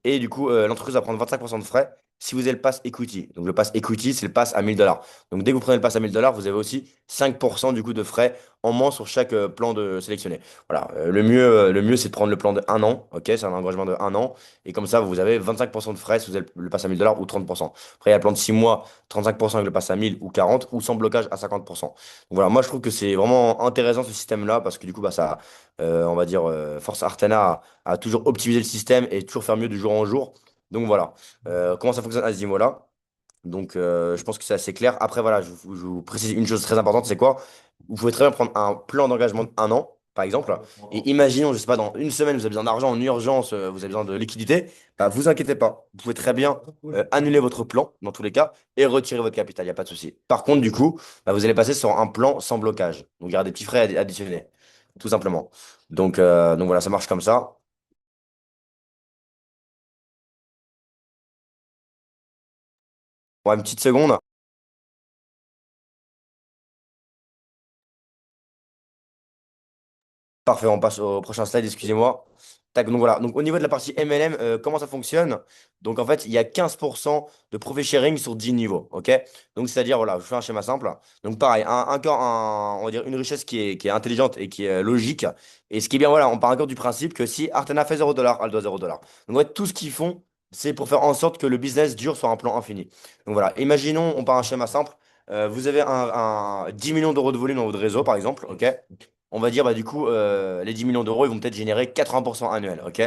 Et du coup, l'entreprise va prendre 25% de frais si vous avez le pass equity. Donc, le pass equity, c'est le pass à 1000 dollars. Donc, dès que vous prenez le pass à 1000 dollars, vous avez aussi 5% du coup de frais en moins sur chaque plan de sélectionné. Voilà. Le mieux, c'est de prendre le plan de un an. OK, c'est un engagement de un an. Et comme ça, vous avez 25% de frais si vous avez le pass à 1000 dollars ou 30%. Après, il y a le plan de 6 mois, 35% avec le pass à 1000 ou 40 ou sans blocage à 50%. Donc, voilà. Moi, je trouve que c'est vraiment intéressant ce système-là parce que du coup, bah, ça, on va dire, force Artena à toujours optimiser le système et toujours faire mieux de jour en jour. Donc voilà. Comment ça fonctionne à ce niveau-là. Donc je pense que c'est assez clair. Après, voilà, je vous précise une chose très importante, c'est quoi? Vous pouvez très bien prendre un plan d'engagement de un an, par exemple, et imaginons, je sais pas, dans une semaine, vous avez besoin d'argent en urgence, vous avez besoin de liquidité, bah, vous inquiétez pas. Vous pouvez très bien annuler votre plan, dans tous les cas, et retirer votre capital, il n'y a pas de souci. Par contre, du coup, bah, vous allez passer sur un plan sans blocage. Donc il y aura des petits frais additionnés, tout simplement. Donc voilà, ça marche comme ça. Ouais, une petite seconde. Parfait, on passe au prochain slide, excusez-moi. Tac, donc voilà, donc au niveau de la partie MLM, comment ça fonctionne? Donc en fait, il y a 15% de profit sharing sur 10 niveaux, ok? Donc c'est-à-dire, voilà, je fais un schéma simple. Donc pareil, on va dire une richesse qui est intelligente et qui est logique. Et ce qui est bien, voilà, on part encore du principe que si Artena fait 0 $, elle doit 0 $. Donc en fait, tout ce qu'ils font, c'est pour faire en sorte que le business dure sur un plan infini. Donc voilà, imaginons, on part un schéma simple. Vous avez un 10 millions d'euros de volume dans votre réseau, par exemple, ok? On va dire, bah, du coup, les 10 millions d'euros, ils vont peut-être générer 80% annuel. OK?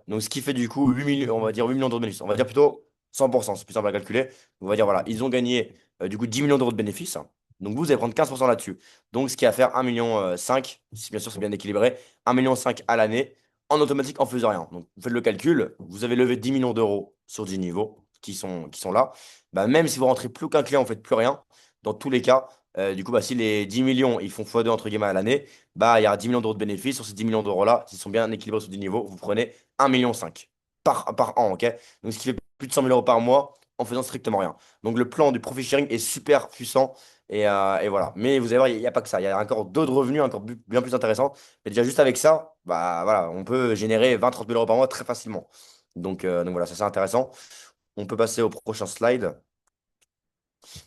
Donc, ce qui fait du coup 8 millions, on va dire 8 millions d'euros de bénéfices. On va dire plutôt 100%, c'est plus simple à calculer. On va dire, voilà, ils ont gagné du coup 10 millions d'euros de bénéfices. Donc, vous allez prendre 15% là-dessus. Donc, ce qui va faire 1,5 million, si bien sûr c'est bien équilibré, 1,5 million à l'année, en automatique, en faisant rien. Donc, vous faites le calcul, vous avez levé 10 millions d'euros sur 10 niveaux qui sont là. Bah, même si vous rentrez plus qu'un client, vous ne faites plus rien. Dans tous les cas, du coup, bah, si les 10 millions, ils font x2 entre guillemets à l'année, bah, il y aura 10 millions d'euros de bénéfices. Sur ces 10 millions d'euros-là, s'ils sont bien équilibrés sur 10 niveaux, vous prenez 1,5 million par an, ok? Donc, ce qui fait plus de 100 000 euros par mois en faisant strictement rien. Donc, le plan du profit sharing est super puissant et voilà. Mais vous allez voir, il n'y a pas que ça. Il y a encore d'autres revenus encore bien plus intéressants. Mais déjà, juste avec ça, bah, voilà, on peut générer 20-30 000 euros par mois très facilement. Donc voilà, ça c'est intéressant. On peut passer au prochain slide.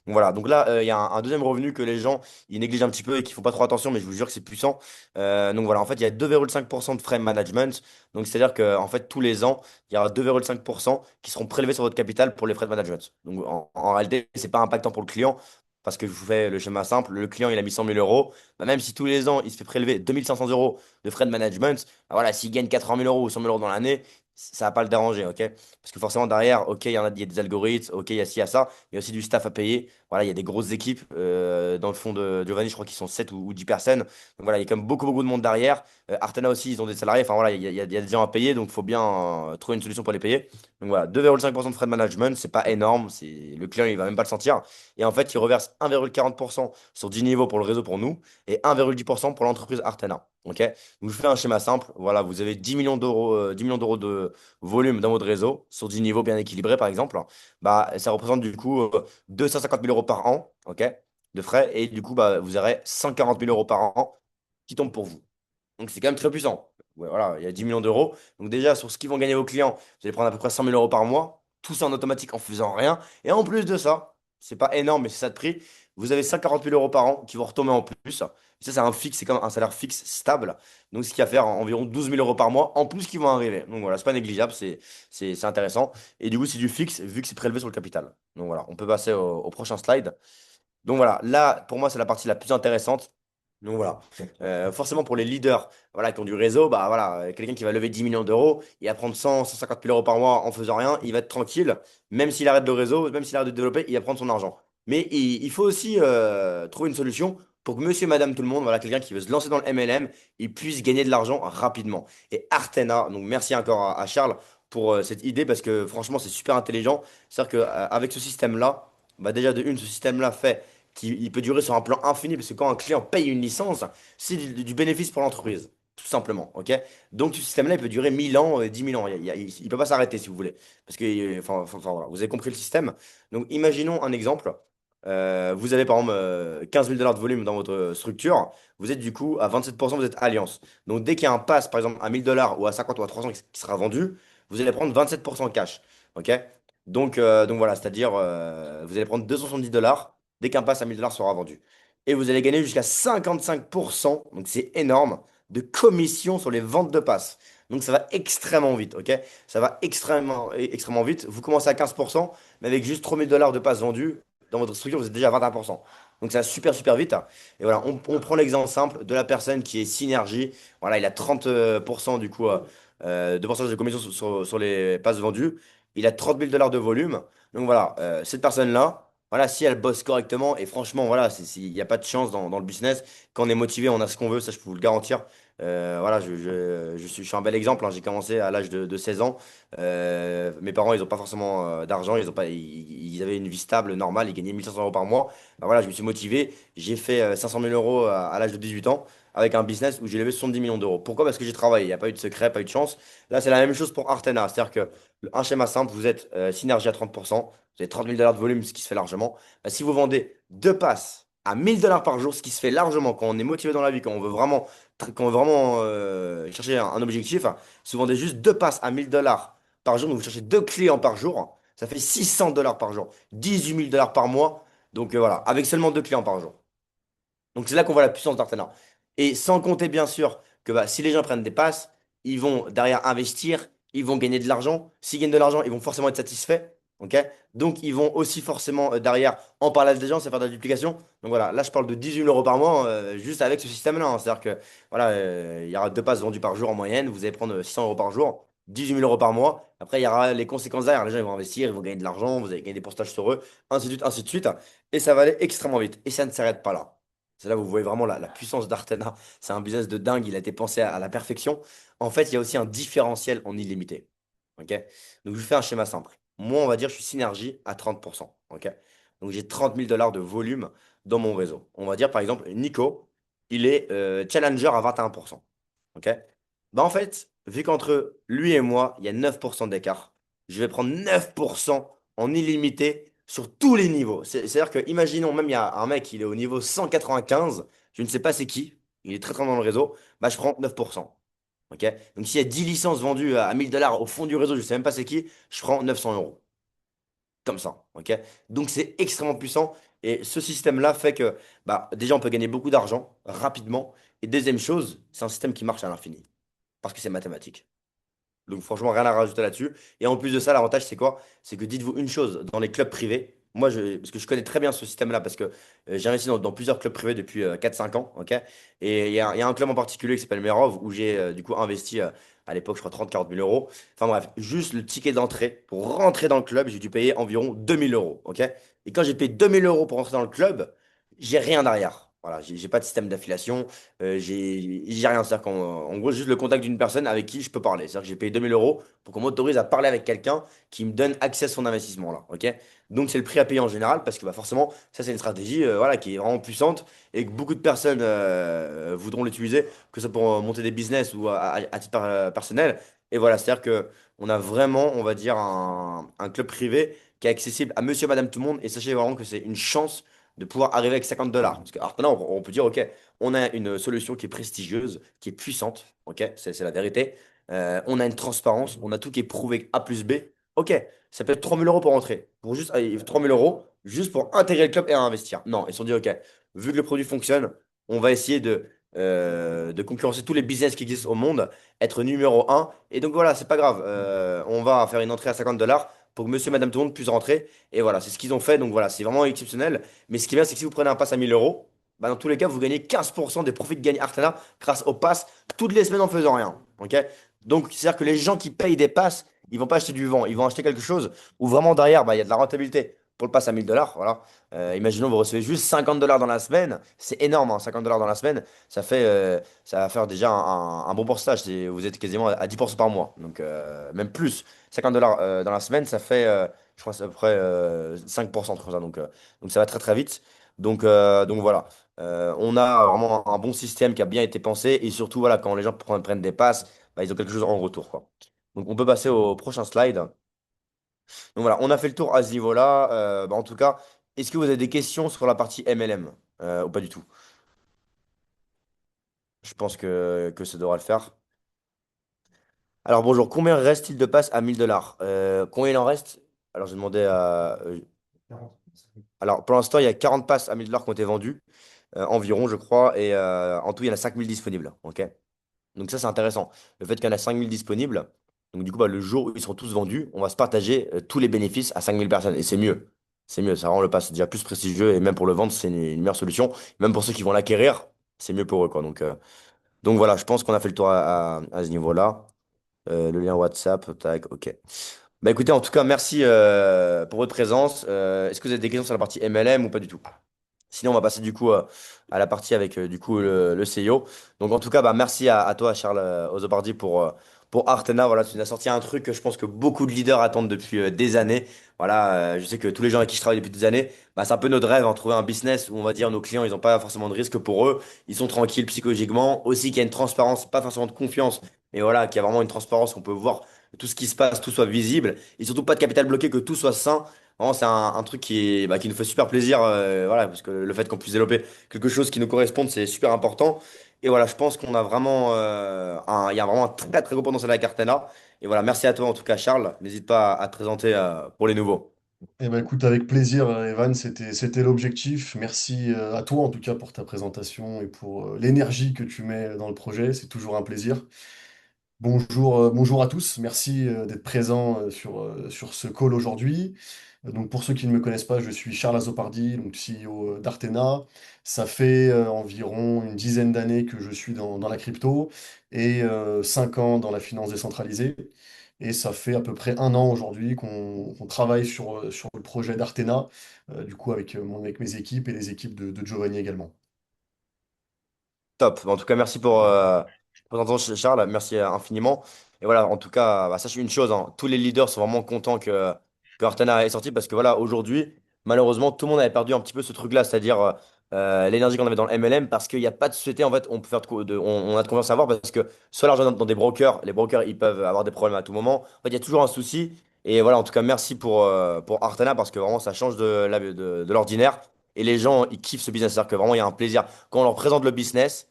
Donc voilà, donc là, il y a un deuxième revenu que les gens ils négligent un petit peu et qui font pas trop attention, mais je vous jure que c'est puissant. Donc voilà, en fait, il y a 2,5% de frais management. Donc c'est-à-dire que en fait, tous les ans, il y aura 2,5% qui seront prélevés sur votre capital pour les frais de management. Donc en réalité, c'est pas impactant pour le client. Parce que je vous fais le schéma simple, le client il a mis 100 000 euros, bah, même si tous les ans il se fait prélever 2 500 euros de frais de management, bah voilà, s'il gagne 80 000 euros ou 100 000 euros dans l'année, ça va pas le déranger, ok? Parce que forcément derrière, ok, il y a des algorithmes, ok, il y a ci, il y a ça, il y a aussi du staff à payer. Voilà, il y a des grosses équipes dans le fond de Giovanni, je crois qu'ils sont 7 ou 10 personnes. Donc voilà, il y a quand même beaucoup, beaucoup de monde derrière. Artana aussi, ils ont des salariés, enfin voilà, il y a des gens à payer, donc il faut bien trouver une solution pour les payer. Donc voilà, 2,5% de frais de management, c'est pas énorme, le client il va même pas le sentir. Et en fait, il reverse 1,40% sur 10 niveaux pour le réseau pour nous et 1,10% pour l'entreprise Artana. Ok? Donc, je fais un schéma simple. Voilà, vous avez 10 millions d'euros, 10 millions d'euros de volume dans votre réseau sur 10 niveaux bien équilibrés, par exemple. Bah, ça représente du coup 250 000 euros par an, ok, de frais. Et du coup, bah, vous aurez 140 000 euros par an qui tombent pour vous. Donc, c'est quand même très puissant. Ouais, voilà, il y a 10 millions d'euros. Donc, déjà, sur ce qu'ils vont gagner vos clients, vous allez prendre à peu près 100 000 euros par mois. Tout ça en automatique en faisant rien. Et en plus de ça, c'est pas énorme, mais c'est ça de prix. Vous avez 140 000 euros par an qui vont retomber en plus. Et ça, c'est un fixe, c'est comme un salaire fixe stable. Donc, ce qui va faire environ 12 000 euros par mois en plus qui vont arriver. Donc, voilà, c'est pas négligeable, c'est intéressant. Et du coup, c'est du fixe vu que c'est prélevé sur le capital. Donc, voilà, on peut passer au prochain slide. Donc voilà, là, pour moi, c'est la partie la plus intéressante. Donc voilà, forcément pour les leaders voilà, qui ont du réseau, bah voilà, quelqu'un qui va lever 10 millions d'euros, il va prendre 100, 150 000 euros par mois en faisant rien, il va être tranquille, même s'il arrête le réseau, même s'il arrête de développer, il va prendre son argent. Mais il faut aussi trouver une solution pour que monsieur, madame, tout le monde, voilà, quelqu'un qui veut se lancer dans le MLM, il puisse gagner de l'argent rapidement. Et Artena, donc merci encore à Charles pour cette idée parce que franchement, c'est super intelligent. C'est-à-dire qu'avec ce système-là, bah déjà de une, ce système-là fait qu'il peut durer sur un plan infini, parce que quand un client paye une licence, c'est du bénéfice pour l'entreprise, tout simplement. Ok. Donc ce système-là, il peut durer 1000 ans, 10 000 ans. Il peut pas s'arrêter si vous voulez. Parce que, voilà, vous avez compris le système. Donc imaginons un exemple. Vous avez par exemple 15 000 $ de volume dans votre structure. Vous êtes du coup à 27%, vous êtes Alliance. Donc dès qu'il y a un pass, par exemple, à 1 000 $ ou à 50 ou à 300 qui sera vendu, vous allez prendre 27% cash. Ok. Donc voilà, c'est-à-dire vous allez prendre 270 $ dès qu'un pass à 1 000 $ sera vendu. Et vous allez gagner jusqu'à 55%, donc c'est énorme, de commission sur les ventes de passes. Donc ça va extrêmement vite, ok? Ça va extrêmement vite. Vous commencez à 15%, mais avec juste 3 000 $ de passes vendues, dans votre structure, vous êtes déjà à 21%. Donc ça va super, super vite. Et voilà, on prend l'exemple simple de la personne qui est Synergie. Voilà, il a 30% du coup de pourcentage de commission sur les passes vendues. Il a 30 000 $ de volume. Donc voilà, cette personne-là, voilà, si elle bosse correctement, et franchement, voilà, il n'y a pas de chance dans le business. Quand on est motivé, on a ce qu'on veut, ça je peux vous le garantir. Voilà, je suis un bel exemple, hein. J'ai commencé à l'âge de 16 ans. Mes parents, ils n'ont pas forcément d'argent, ils avaient une vie stable, normale, ils gagnaient 1 500 euros par mois. Ben voilà, je me suis motivé, j'ai fait 500 000 euros à l'âge de 18 ans avec un business où j'ai levé 70 millions d'euros. Pourquoi? Parce que j'ai travaillé, il n'y a pas eu de secret, pas eu de chance. Là, c'est la même chose pour Artena, c'est-à-dire que un schéma simple, vous êtes synergie à 30%, vous avez 30 000 $ de volume, ce qui se fait largement. Bah, si vous vendez deux passes à 1 000 $ par jour, ce qui se fait largement quand on est motivé dans la vie, quand on veut vraiment, quand on veut vraiment chercher un objectif, hein, si vous vendez juste deux passes à 1 000 $ par jour, donc vous cherchez deux clients par jour, ça fait 600 $ par jour, 18 000 $ par mois. Donc voilà, avec seulement deux clients par jour. Donc c'est là qu'on voit la puissance d'Artana. Et sans compter bien sûr que bah, si les gens prennent des passes, ils vont derrière investir, ils vont gagner de l'argent. S'ils gagnent de l'argent, ils vont forcément être satisfaits. Ok. Donc ils vont aussi forcément derrière en parler à des gens, c'est faire de la duplication. Donc voilà, là je parle de 18 000 € par mois juste avec ce système-là, hein. C'est-à-dire que voilà, il y aura deux passes vendues par jour en moyenne, vous allez prendre 600 € par jour, 18 000 € par mois. Après, il y aura les conséquences derrière. Les gens ils vont investir, ils vont gagner de l'argent, vous allez gagner des pourcentages sur eux, ainsi de suite, ainsi de suite. Et ça va aller extrêmement vite. Et ça ne s'arrête pas là. C'est là où vous voyez vraiment la puissance d'Artena. C'est un business de dingue, il a été pensé à la perfection. En fait, il y a aussi un différentiel en illimité. Ok. Donc, je vous fais un schéma simple. Moi, on va dire, je suis synergie à 30%. Ok. Donc, j'ai 30 000 $ de volume dans mon réseau. On va dire, par exemple, Nico, il est challenger à 21%. Ok. Bah, en fait, vu qu'entre lui et moi, il y a 9% d'écart, je vais prendre 9% en illimité sur tous les niveaux. C'est-à-dire que, imaginons, même il y a un mec, il est au niveau 195, je ne sais pas c'est qui, il est très très dans le réseau, bah, je prends 9%. Ok. Donc s'il y a 10 licences vendues à 1 000 $ au fond du réseau, je ne sais même pas c'est qui, je prends 900 euros. Comme ça. Ok. Donc c'est extrêmement puissant. Et ce système-là fait que bah, déjà on peut gagner beaucoup d'argent rapidement. Et deuxième chose, c'est un système qui marche à l'infini. Parce que c'est mathématique. Donc franchement, rien à rajouter là-dessus. Et en plus de ça, l'avantage, c'est quoi? C'est que dites-vous une chose, dans les clubs privés, parce que je connais très bien ce système-là, parce que j'ai investi dans plusieurs clubs privés depuis 4-5 ans, ok? Et il y a un club en particulier qui s'appelle Merov, où j'ai du coup investi à l'époque, je crois, 30-40 000 euros. Enfin bref, juste le ticket d'entrée, pour rentrer dans le club, j'ai dû payer environ 2 000 euros, ok? Et quand j'ai payé 2 000 euros pour rentrer dans le club, j'ai rien derrière. Voilà, j'ai pas de système d'affiliation, j'ai rien. C'est-à-dire qu'en gros, juste le contact d'une personne avec qui je peux parler. C'est-à-dire que j'ai payé 2 000 euros pour qu'on m'autorise à parler avec quelqu'un qui me donne accès à son investissement là, ok? Donc c'est le prix à payer en général parce que bah, forcément, ça c'est une stratégie voilà, qui est vraiment puissante et que beaucoup de personnes voudront l'utiliser, que ce soit pour monter des business ou à titre personnel. Et voilà, c'est-à-dire que on a vraiment, on va dire, un club privé qui est accessible à monsieur, madame, tout le monde. Et sachez vraiment que c'est une chance de pouvoir arriver avec 50 $. Parce que, alors que là, on peut dire, OK, on a une solution qui est prestigieuse, qui est puissante, OK, c'est la vérité. On a une transparence, on a tout qui est prouvé A plus B. OK, ça peut être 3 000 euros pour entrer. Pour juste, allez, 3 000 euros, juste pour intégrer le club et à investir. Non, ils se sont dit, OK, vu que le produit fonctionne, on va essayer de concurrencer tous les business qui existent au monde, être numéro un. Et donc voilà, c'est pas grave. On va faire une entrée à 50 $ pour que monsieur, madame, tout le monde puisse rentrer. Et voilà, c'est ce qu'ils ont fait. Donc voilà, c'est vraiment exceptionnel. Mais ce qui est bien, c'est que si vous prenez un pass à 1 000 euros, bah, dans tous les cas, vous gagnez 15% des profits de gagne Artana grâce au pass toutes les semaines en faisant rien. OK? Donc, c'est-à-dire que les gens qui payent des passes, ils vont pas acheter du vent, ils vont acheter quelque chose où vraiment derrière, bah, il y a de la rentabilité. Pour le pass à 1 000 $, voilà. Imaginons, vous recevez juste 50 $ dans la semaine. C'est énorme, hein, 50 $ dans la semaine. Ça va faire déjà un bon pourcentage. Vous êtes quasiment à 10% par mois. Donc, même plus. 50 $ dans la semaine, ça fait, je crois, c'est à peu près 5%, truc comme ça. Donc, ça va très, très vite. Donc voilà. On a vraiment un bon système qui a bien été pensé. Et surtout, voilà, quand les gens prennent des passes, bah, ils ont quelque chose en retour, quoi. Donc, on peut passer au prochain slide. Donc, voilà, on a fait le tour à ce niveau-là. Bah, en tout cas, est-ce que vous avez des questions sur la partie MLM ou pas du tout? Je pense que ça devra le faire. Alors bonjour, combien reste-t-il de passes à 1 000 $? Combien il en reste? Alors j'ai demandé à... alors pour l'instant, il y a 40 passes à 1 000 $ qui ont été vendues, environ je crois, et en tout, il y en a 5 000 disponibles. Ok. Donc ça, c'est intéressant. Le fait qu'il y en a 5 000 disponibles, donc du coup, bah, le jour où ils seront tous vendus, on va se partager tous les bénéfices à 5 000 personnes. Et c'est mieux. C'est mieux, ça rend le pass déjà plus prestigieux, et même pour le vendre, c'est une meilleure solution. Même pour ceux qui vont l'acquérir, c'est mieux pour eux, quoi. Donc voilà, je pense qu'on a fait le tour à ce niveau-là. Le lien WhatsApp, tac, ok. Bah écoutez, en tout cas, merci pour votre présence. Est-ce que vous avez des questions sur la partie MLM ou pas du tout? Sinon, on va passer du coup à la partie avec du coup le CIO. Donc en tout cas, bah, merci à toi, Charles Ozobardi, pour Artena. Voilà, tu nous as sorti un truc que je pense que beaucoup de leaders attendent depuis des années. Voilà, je sais que tous les gens avec qui je travaille depuis des années, bah, c'est un peu notre rêve, hein, trouver un business où on va dire nos clients, ils n'ont pas forcément de risque pour eux. Ils sont tranquilles psychologiquement. Aussi qu'il y a une transparence, pas forcément de confiance, mais voilà, qu'il y a vraiment une transparence, qu'on peut voir tout ce qui se passe, tout soit visible. Et surtout pas de capital bloqué, que tout soit sain. Vraiment, c'est un truc qui nous fait super plaisir, voilà, parce que le fait qu'on puisse développer quelque chose qui nous corresponde, c'est super important. Et voilà, je pense qu'on a vraiment, il y a vraiment un très très gros potentiel avec Artena. Et voilà, merci à toi en tout cas, Charles. N'hésite pas à te présenter pour les nouveaux. Eh ben, écoute, avec plaisir, Evan, c'était l'objectif. Merci à toi en tout cas pour ta présentation et pour l'énergie que tu mets dans le projet. C'est toujours un plaisir. Bonjour à tous. Merci d'être présent sur ce call aujourd'hui. Donc pour ceux qui ne me connaissent pas, je suis Charles Azopardi, donc CEO d'Artena. Ça fait environ une dizaine d'années que je suis dans la crypto et 5 ans dans la finance décentralisée. Et ça fait à peu près un an aujourd'hui qu'on travaille sur le projet d'Artena, du coup avec mes équipes et les équipes de Giovanni également. Top. En tout cas, merci pour ton temps, Charles. Merci infiniment. Et voilà, en tout cas, bah, sache une chose, hein, tous les leaders sont vraiment contents que Artana est sorti parce que voilà, aujourd'hui, malheureusement, tout le monde avait perdu un petit peu ce truc-là, c'est-à-dire l'énergie qu'on avait dans le MLM parce qu'il n'y a pas de société, en fait, on peut faire on a de confiance à avoir parce que soit l'argent dans des brokers, les brokers, ils peuvent avoir des problèmes à tout moment. En fait, il y a toujours un souci. Et voilà, en tout cas, merci pour Artana parce que vraiment, ça change de l'ordinaire. Et les gens, ils kiffent ce business. C'est-à-dire que vraiment, il y a un plaisir. Quand on leur présente le business,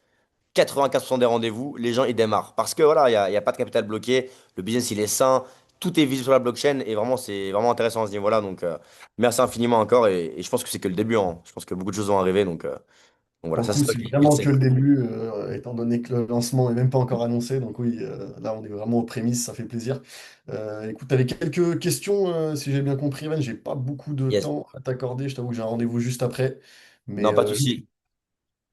95% des rendez-vous, les gens ils démarrent. Parce que voilà, il y a pas de capital bloqué, le business il est sain, tout est visible sur la blockchain et vraiment c'est vraiment intéressant à ce niveau-là. Donc merci infiniment encore et je pense que c'est que le début, hein. Je pense que beaucoup de choses vont arriver. Donc voilà, Pour le ça coup, c'est toi c'est qui le vraiment sais. que le début, étant donné que le lancement n'est même pas encore annoncé. Donc oui, là, on est vraiment aux prémices, ça fait plaisir. Écoute, tu avais quelques questions, si j'ai bien compris, Evan. J'ai pas beaucoup de Yes. temps à t'accorder. Je t'avoue que j'ai un rendez-vous juste après. Mais Non, pas de souci.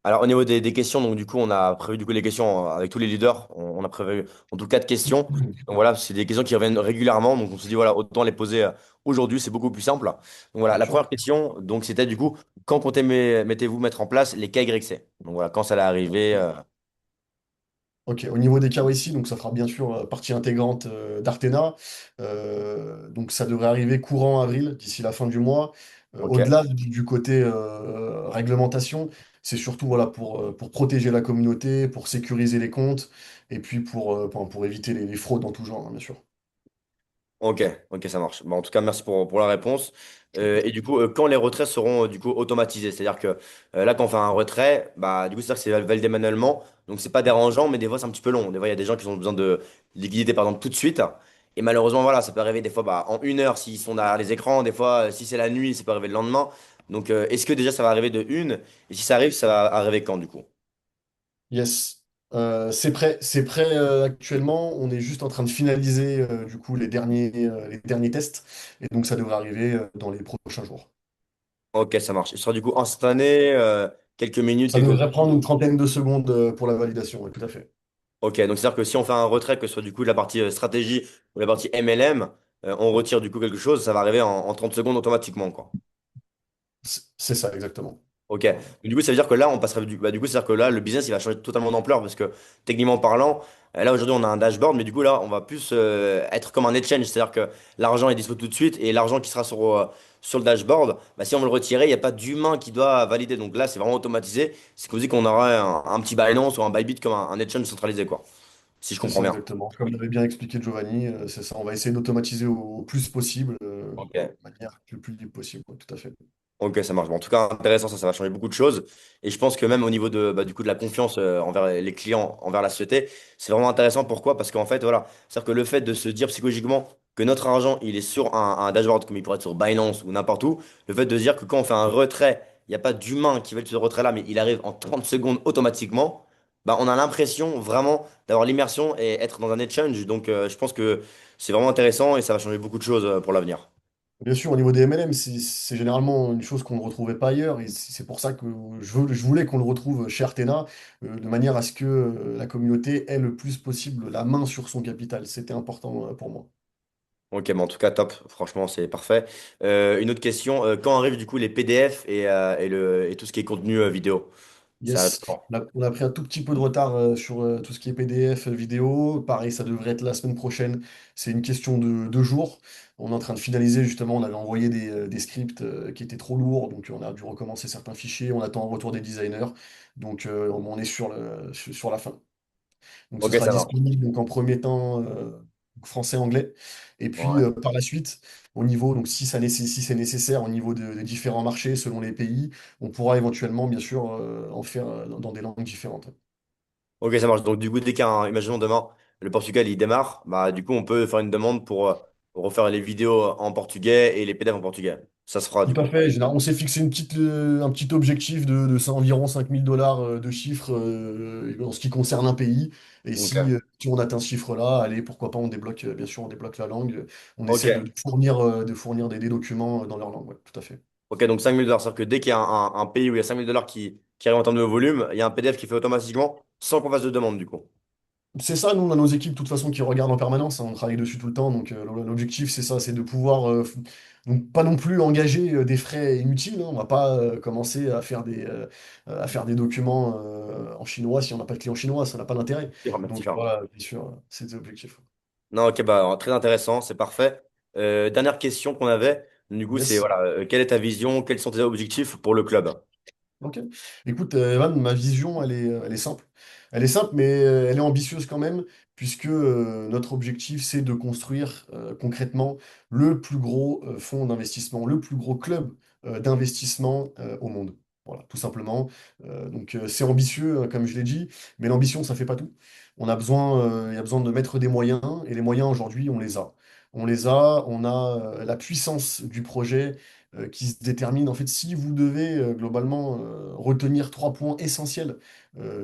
Alors, au niveau des questions, donc du coup, on a prévu du coup les questions avec tous les leaders. On a prévu en tout 4 questions. Donc voilà, c'est des questions qui reviennent régulièrement. Donc on se dit, voilà, autant les poser aujourd'hui, c'est beaucoup plus simple. Donc voilà, bien la sûr. première question, donc c'était du coup, quand mettez-vous mettre en place les KYC? Donc voilà, quand ça allait arriver. Ok, au niveau des KYC, donc ça fera bien sûr partie intégrante d'Artena. Donc ça devrait arriver courant avril, d'ici la fin du mois. Ok. Au-delà du côté réglementation, c'est surtout voilà, pour protéger la communauté, pour sécuriser les comptes, et puis pour éviter les fraudes dans tout genre, hein, bien sûr. Ok, ok, ça marche. Bon, en tout cas, merci pour la réponse. Et du coup, quand les retraits seront du coup automatisés? C'est-à-dire que là, quand on fait un retrait, bah, du coup, c'est-à-dire que c'est validé manuellement. Donc, c'est pas dérangeant, mais des fois, c'est un petit peu long. Des fois, il y a des gens qui ont besoin de liquidité, par exemple, tout de suite. Et malheureusement, voilà, ça peut arriver des fois bah, en 1 heure s'ils sont derrière les écrans. Des fois, si c'est la nuit, ça peut arriver le lendemain. Donc, est-ce que déjà, ça va arriver de une? Et si ça arrive, ça va arriver quand, du coup? Yes. C'est prêt actuellement. On est juste en train de finaliser du coup les derniers tests. Et donc ça devrait arriver dans les prochains jours. Ok, ça marche. Il sera du coup instantané, quelques minutes, Ça quelques... devrait prendre une trentaine de secondes pour la validation, oui, tout à fait. Ok, donc c'est-à-dire que si on fait un retrait, que ce soit du coup la partie stratégie ou la partie MLM, on retire du coup quelque chose, ça va arriver en 30 secondes automatiquement, quoi. C'est ça, exactement. Ok. Donc, du coup, ça veut dire que là, on passerait du coup, c'est-à-dire que là, le business, il va changer totalement d'ampleur parce que techniquement parlant, là aujourd'hui, on a un dashboard, mais du coup, là, on va plus être comme un exchange, c'est-à-dire que l'argent est dispo tout de suite et l'argent qui sera sur le dashboard, bah, si on veut le retirer, il n'y a pas d'humain qui doit valider. Donc là, c'est vraiment automatisé. C'est qu'on dit qu'on aura un petit Binance ou un Bybit comme un exchange centralisé, quoi. Si je C'est comprends ça, bien. exactement. Comme l'avait bien expliqué Giovanni, c'est ça. On va essayer d'automatiser au plus possible, Ok. de manière le plus libre possible, ouais, tout à fait. Ok, ça marche. Bon, en tout cas, intéressant, ça va changer beaucoup de choses. Et je pense que même au niveau de, bah, du coup, de la confiance envers les clients, envers la société, c'est vraiment intéressant. Pourquoi? Parce qu'en fait, voilà, c'est-à-dire que le fait de se dire psychologiquement que notre argent, il est sur un dashboard, comme il pourrait être sur Binance ou n'importe où, le fait de se dire que quand on fait un retrait, il n'y a pas d'humain qui fait ce retrait-là, mais il arrive en 30 secondes automatiquement, bah, on a l'impression vraiment d'avoir l'immersion et être dans un exchange. Donc, je pense que c'est vraiment intéressant et ça va changer beaucoup de choses pour l'avenir. Bien sûr, au niveau des MLM, c'est généralement une chose qu'on ne retrouvait pas ailleurs, et c'est pour ça que je voulais qu'on le retrouve chez Artena, de manière à ce que la communauté ait le plus possible la main sur son capital. C'était important pour moi. Ok, mais en tout cas, top. Franchement, c'est parfait. Une autre question. Quand arrivent du coup les PDF et tout ce qui est contenu vidéo? Ça arrive Yes, quand? on a pris un tout petit peu de retard sur tout ce qui est PDF, vidéo. Pareil, ça devrait être la semaine prochaine. C'est une question de 2 jours. On est en train de finaliser, justement, on avait envoyé des scripts qui étaient trop lourds, donc on a dû recommencer certains fichiers. On attend un retour des designers. Donc on est sur la fin. Donc ce Ok, sera ça marche. disponible donc, en premier temps français-anglais. Et puis Ouais. par la suite, au niveau, donc si c'est nécessaire, au niveau des différents marchés, selon les pays, on pourra éventuellement, bien sûr, en faire dans des langues différentes. Ok, ça marche. Donc du coup, imaginons demain, le Portugal il démarre, bah du coup, on peut faire une demande pour refaire les vidéos en portugais et les PDF en portugais. Ça se fera du Tout à coup. fait. On s'est fixé un petit objectif de ça, environ 5 000 $ de chiffre en ce qui concerne un pays. Et Ok. si on atteint ce chiffre-là, allez, pourquoi pas, on débloque, bien sûr, on débloque la langue. On essaie Ok. de fournir des documents dans leur langue. Ouais, tout à fait. Ok, donc 5 000 $. C'est-à-dire que dès qu'il y a un pays où il y a 5 000 $ qui arrive en termes de volume, il y a un PDF qui fait automatiquement sans qu'on fasse de demande du coup. C'est ça, nous, on a nos équipes, de toute façon, qui regardent en permanence, hein, on travaille dessus tout le temps, donc l'objectif, c'est ça, c'est de pouvoir, donc pas non plus engager des frais inutiles, hein, on va pas commencer à faire des documents en chinois si on n'a pas de client chinois, ça n'a pas d'intérêt. Merci, Donc Charles. voilà, bien sûr, c'est l'objectif. Non, ok, bah, très intéressant, c'est parfait. Dernière question qu'on avait, du coup, c'est Yes. voilà, quelle est ta vision, quels sont tes objectifs pour le club? Ok. Écoute, Evan, ma vision, elle est simple. Elle est simple, mais elle est ambitieuse quand même, puisque notre objectif, c'est de construire concrètement le plus gros fonds d'investissement, le plus gros club d'investissement au monde. Voilà, tout simplement. C'est ambitieux, comme je l'ai dit, mais l'ambition, ça fait pas tout. Il y a besoin de mettre des moyens, et les moyens aujourd'hui, on les a. on les a, on a la puissance du projet qui se détermine. En fait, si vous devez globalement retenir trois points essentiels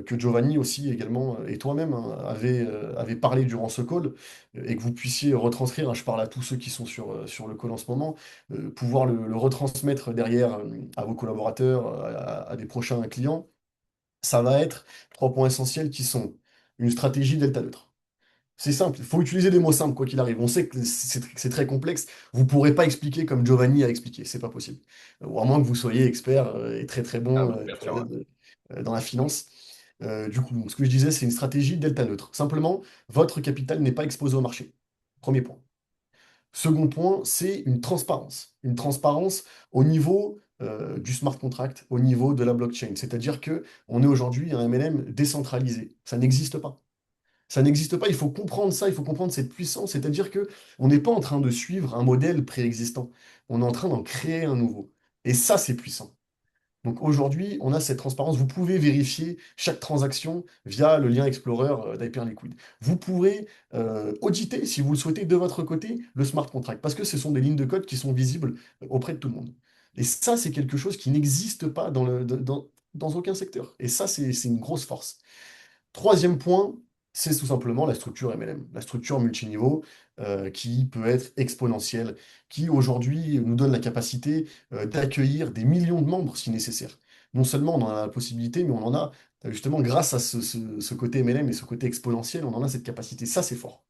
que Giovanni aussi également et toi-même hein, avez parlé durant ce call et que vous puissiez retranscrire, hein, je parle à tous ceux qui sont sur le call en ce moment, pouvoir le retransmettre derrière à vos collaborateurs, à des prochains clients, ça va être trois points essentiels qui sont une stratégie delta neutre. C'est simple, il faut utiliser des mots simples quoi qu'il arrive. On sait que c'est très complexe. Vous ne pourrez pas expliquer comme Giovanni a expliqué, c'est pas possible. Ou à moins que vous soyez expert et très très Ah, bon bien sûr, ouais. dans la finance. Du coup, donc, ce que je disais, c'est une stratégie delta neutre. Simplement, votre capital n'est pas exposé au marché. Premier point. Second point, c'est une transparence. Une transparence au niveau du smart contract, au niveau de la blockchain. C'est-à-dire que on est aujourd'hui un MLM décentralisé. Ça n'existe pas. Ça n'existe pas, il faut comprendre ça, il faut comprendre cette puissance, c'est-à-dire que on n'est pas en train de suivre un modèle préexistant, on est en train d'en créer un nouveau. Et ça, c'est puissant. Donc aujourd'hui, on a cette transparence. Vous pouvez vérifier chaque transaction via le lien Explorer d'Hyperliquid. Vous pourrez auditer, si vous le souhaitez, de votre côté, le smart contract, parce que ce sont des lignes de code qui sont visibles auprès de tout le monde. Et ça, c'est quelque chose qui n'existe pas dans aucun secteur. Et ça, c'est une grosse force. Troisième point, c'est tout simplement la structure MLM, la structure multiniveau qui peut être exponentielle, qui aujourd'hui nous donne la capacité d'accueillir des millions de membres si nécessaire. Non seulement on en a la possibilité, mais on en a justement grâce à ce côté MLM et ce côté exponentiel, on en a cette capacité. Ça, c'est fort.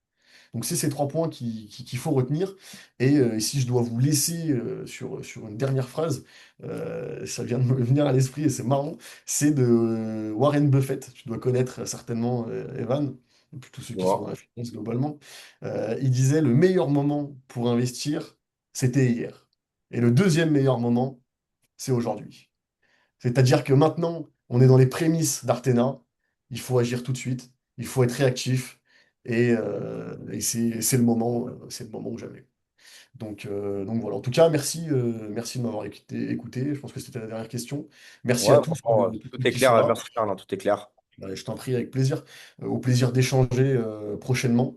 Donc c'est ces trois points qu'il faut retenir. Et si je dois vous laisser sur une dernière phrase, ça vient de me venir à l'esprit et c'est marrant, c'est de Warren Buffett. Tu dois connaître certainement Evan, et puis tous ceux qui sont dans Bon. la finance globalement. Il disait le meilleur moment pour investir, c'était hier. Et le deuxième meilleur moment, c'est aujourd'hui. C'est-à-dire que maintenant, on est dans les prémices d'Artena. Il faut agir tout de suite. Il faut être réactif. Et c'est le moment ou jamais. Donc voilà. En tout cas, merci de m'avoir écouté. Je pense que c'était la dernière question. Merci à Ouais, tous, franchement, tous ceux tout est qui sont clair. là. Merci Charles, hein, tout est clair. Je t'en prie avec plaisir. Au plaisir d'échanger prochainement.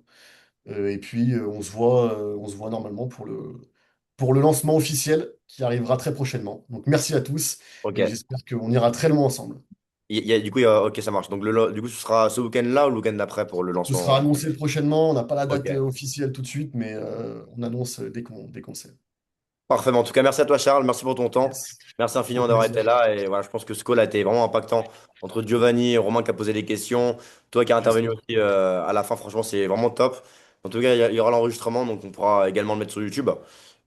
Et puis, on se voit normalement pour le lancement officiel qui arrivera très prochainement. Donc merci à tous et Ok. j'espère qu'on ira très loin ensemble. Du coup, ok, ça marche. Donc, du coup, ce sera ce week-end-là ou le week-end d'après pour le Ce sera lancement. annoncé prochainement. On n'a pas la Ok. date officielle tout de suite, mais on annonce dès qu'on sait. Parfait. Mais en tout cas, merci à toi, Charles. Merci pour ton temps. Yes. Merci Au infiniment d'avoir été plaisir. là. Et voilà, je pense que ce call a été vraiment impactant entre Giovanni et Romain qui a posé des questions. Toi qui as intervenu J'espère. aussi à la fin. Franchement, c'est vraiment top. En tout cas, il y aura l'enregistrement, donc on pourra également le mettre sur YouTube.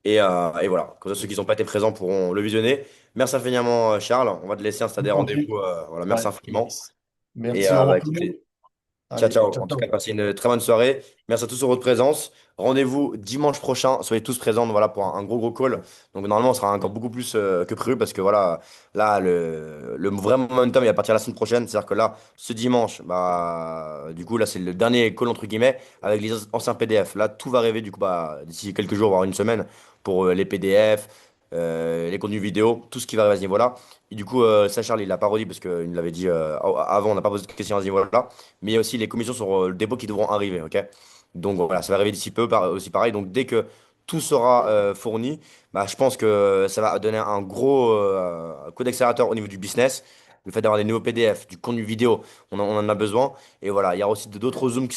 Et voilà. Comme ça, ceux qui n'ont pas été présents pourront le visionner. Merci infiniment, Charles. On va te laisser Je installer t'en rendez-vous. prie. Voilà, merci Ouais, infiniment. yes. Et Merci, au revoir tout le écoutez, monde. ciao, Allez, ciao. ciao, En tout cas, ciao. passez une très bonne soirée. Merci à tous pour votre présence. Rendez-vous dimanche prochain. Soyez tous présents voilà, pour un gros call. Donc normalement, on sera encore beaucoup plus que prévu parce que voilà, là, le vrai momentum, il va partir la semaine prochaine. C'est-à-dire que là, ce dimanche, bah, du coup, là, c'est le dernier call entre guillemets avec les anciens PDF. Là, tout va arriver du coup bah, d'ici quelques jours, voire une semaine, pour les PDF, les contenus vidéo, tout ce qui va arriver à ce niveau-là. Et du coup, ça, Charles, il l'a pas redit parce qu'il me l'avait dit avant, on n'a pas posé de questions à ce niveau-là. Mais il y a aussi les commissions sur le dépôt qui devront arriver, ok? Donc voilà, ça va arriver d'ici peu, aussi pareil. Donc dès que tout sera fourni, bah, je pense que ça va donner un gros coup d'accélérateur au niveau du business. Le fait d'avoir des nouveaux PDF, du contenu vidéo, on en a besoin. Et voilà, il y aura aussi d'autres Zooms qui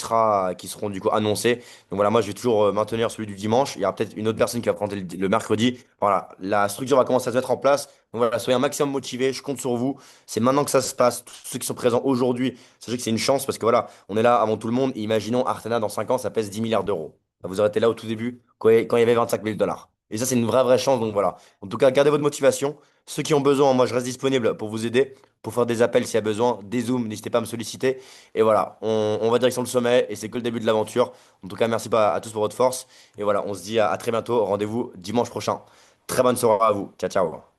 seront du coup annoncés. Donc voilà, moi je vais toujours maintenir celui du dimanche. Il y aura peut-être une autre personne qui va présenter le mercredi. Voilà, la structure va commencer à se mettre en place. Donc voilà, soyez un maximum motivés, je compte sur vous. C'est maintenant que ça se passe. Tous ceux qui sont présents aujourd'hui, sachez que c'est une chance parce que voilà, on est là avant tout le monde. Et imaginons Artana dans 5 ans, ça pèse 10 milliards d'euros. Vous aurez été là au tout début quand il y avait 25 000 dollars. Et ça, c'est une vraie chance. Donc voilà. En tout cas, gardez votre motivation. Ceux qui ont besoin, moi, je reste disponible pour vous aider, pour faire des appels s'il y a besoin, des zooms, n'hésitez pas à me solliciter. Et voilà, on va direction le sommet et c'est que le début de l'aventure. En tout cas, merci pas à tous pour votre force. Et voilà, on se dit à très bientôt. Rendez-vous dimanche prochain. Très bonne soirée à vous. Ciao, ciao.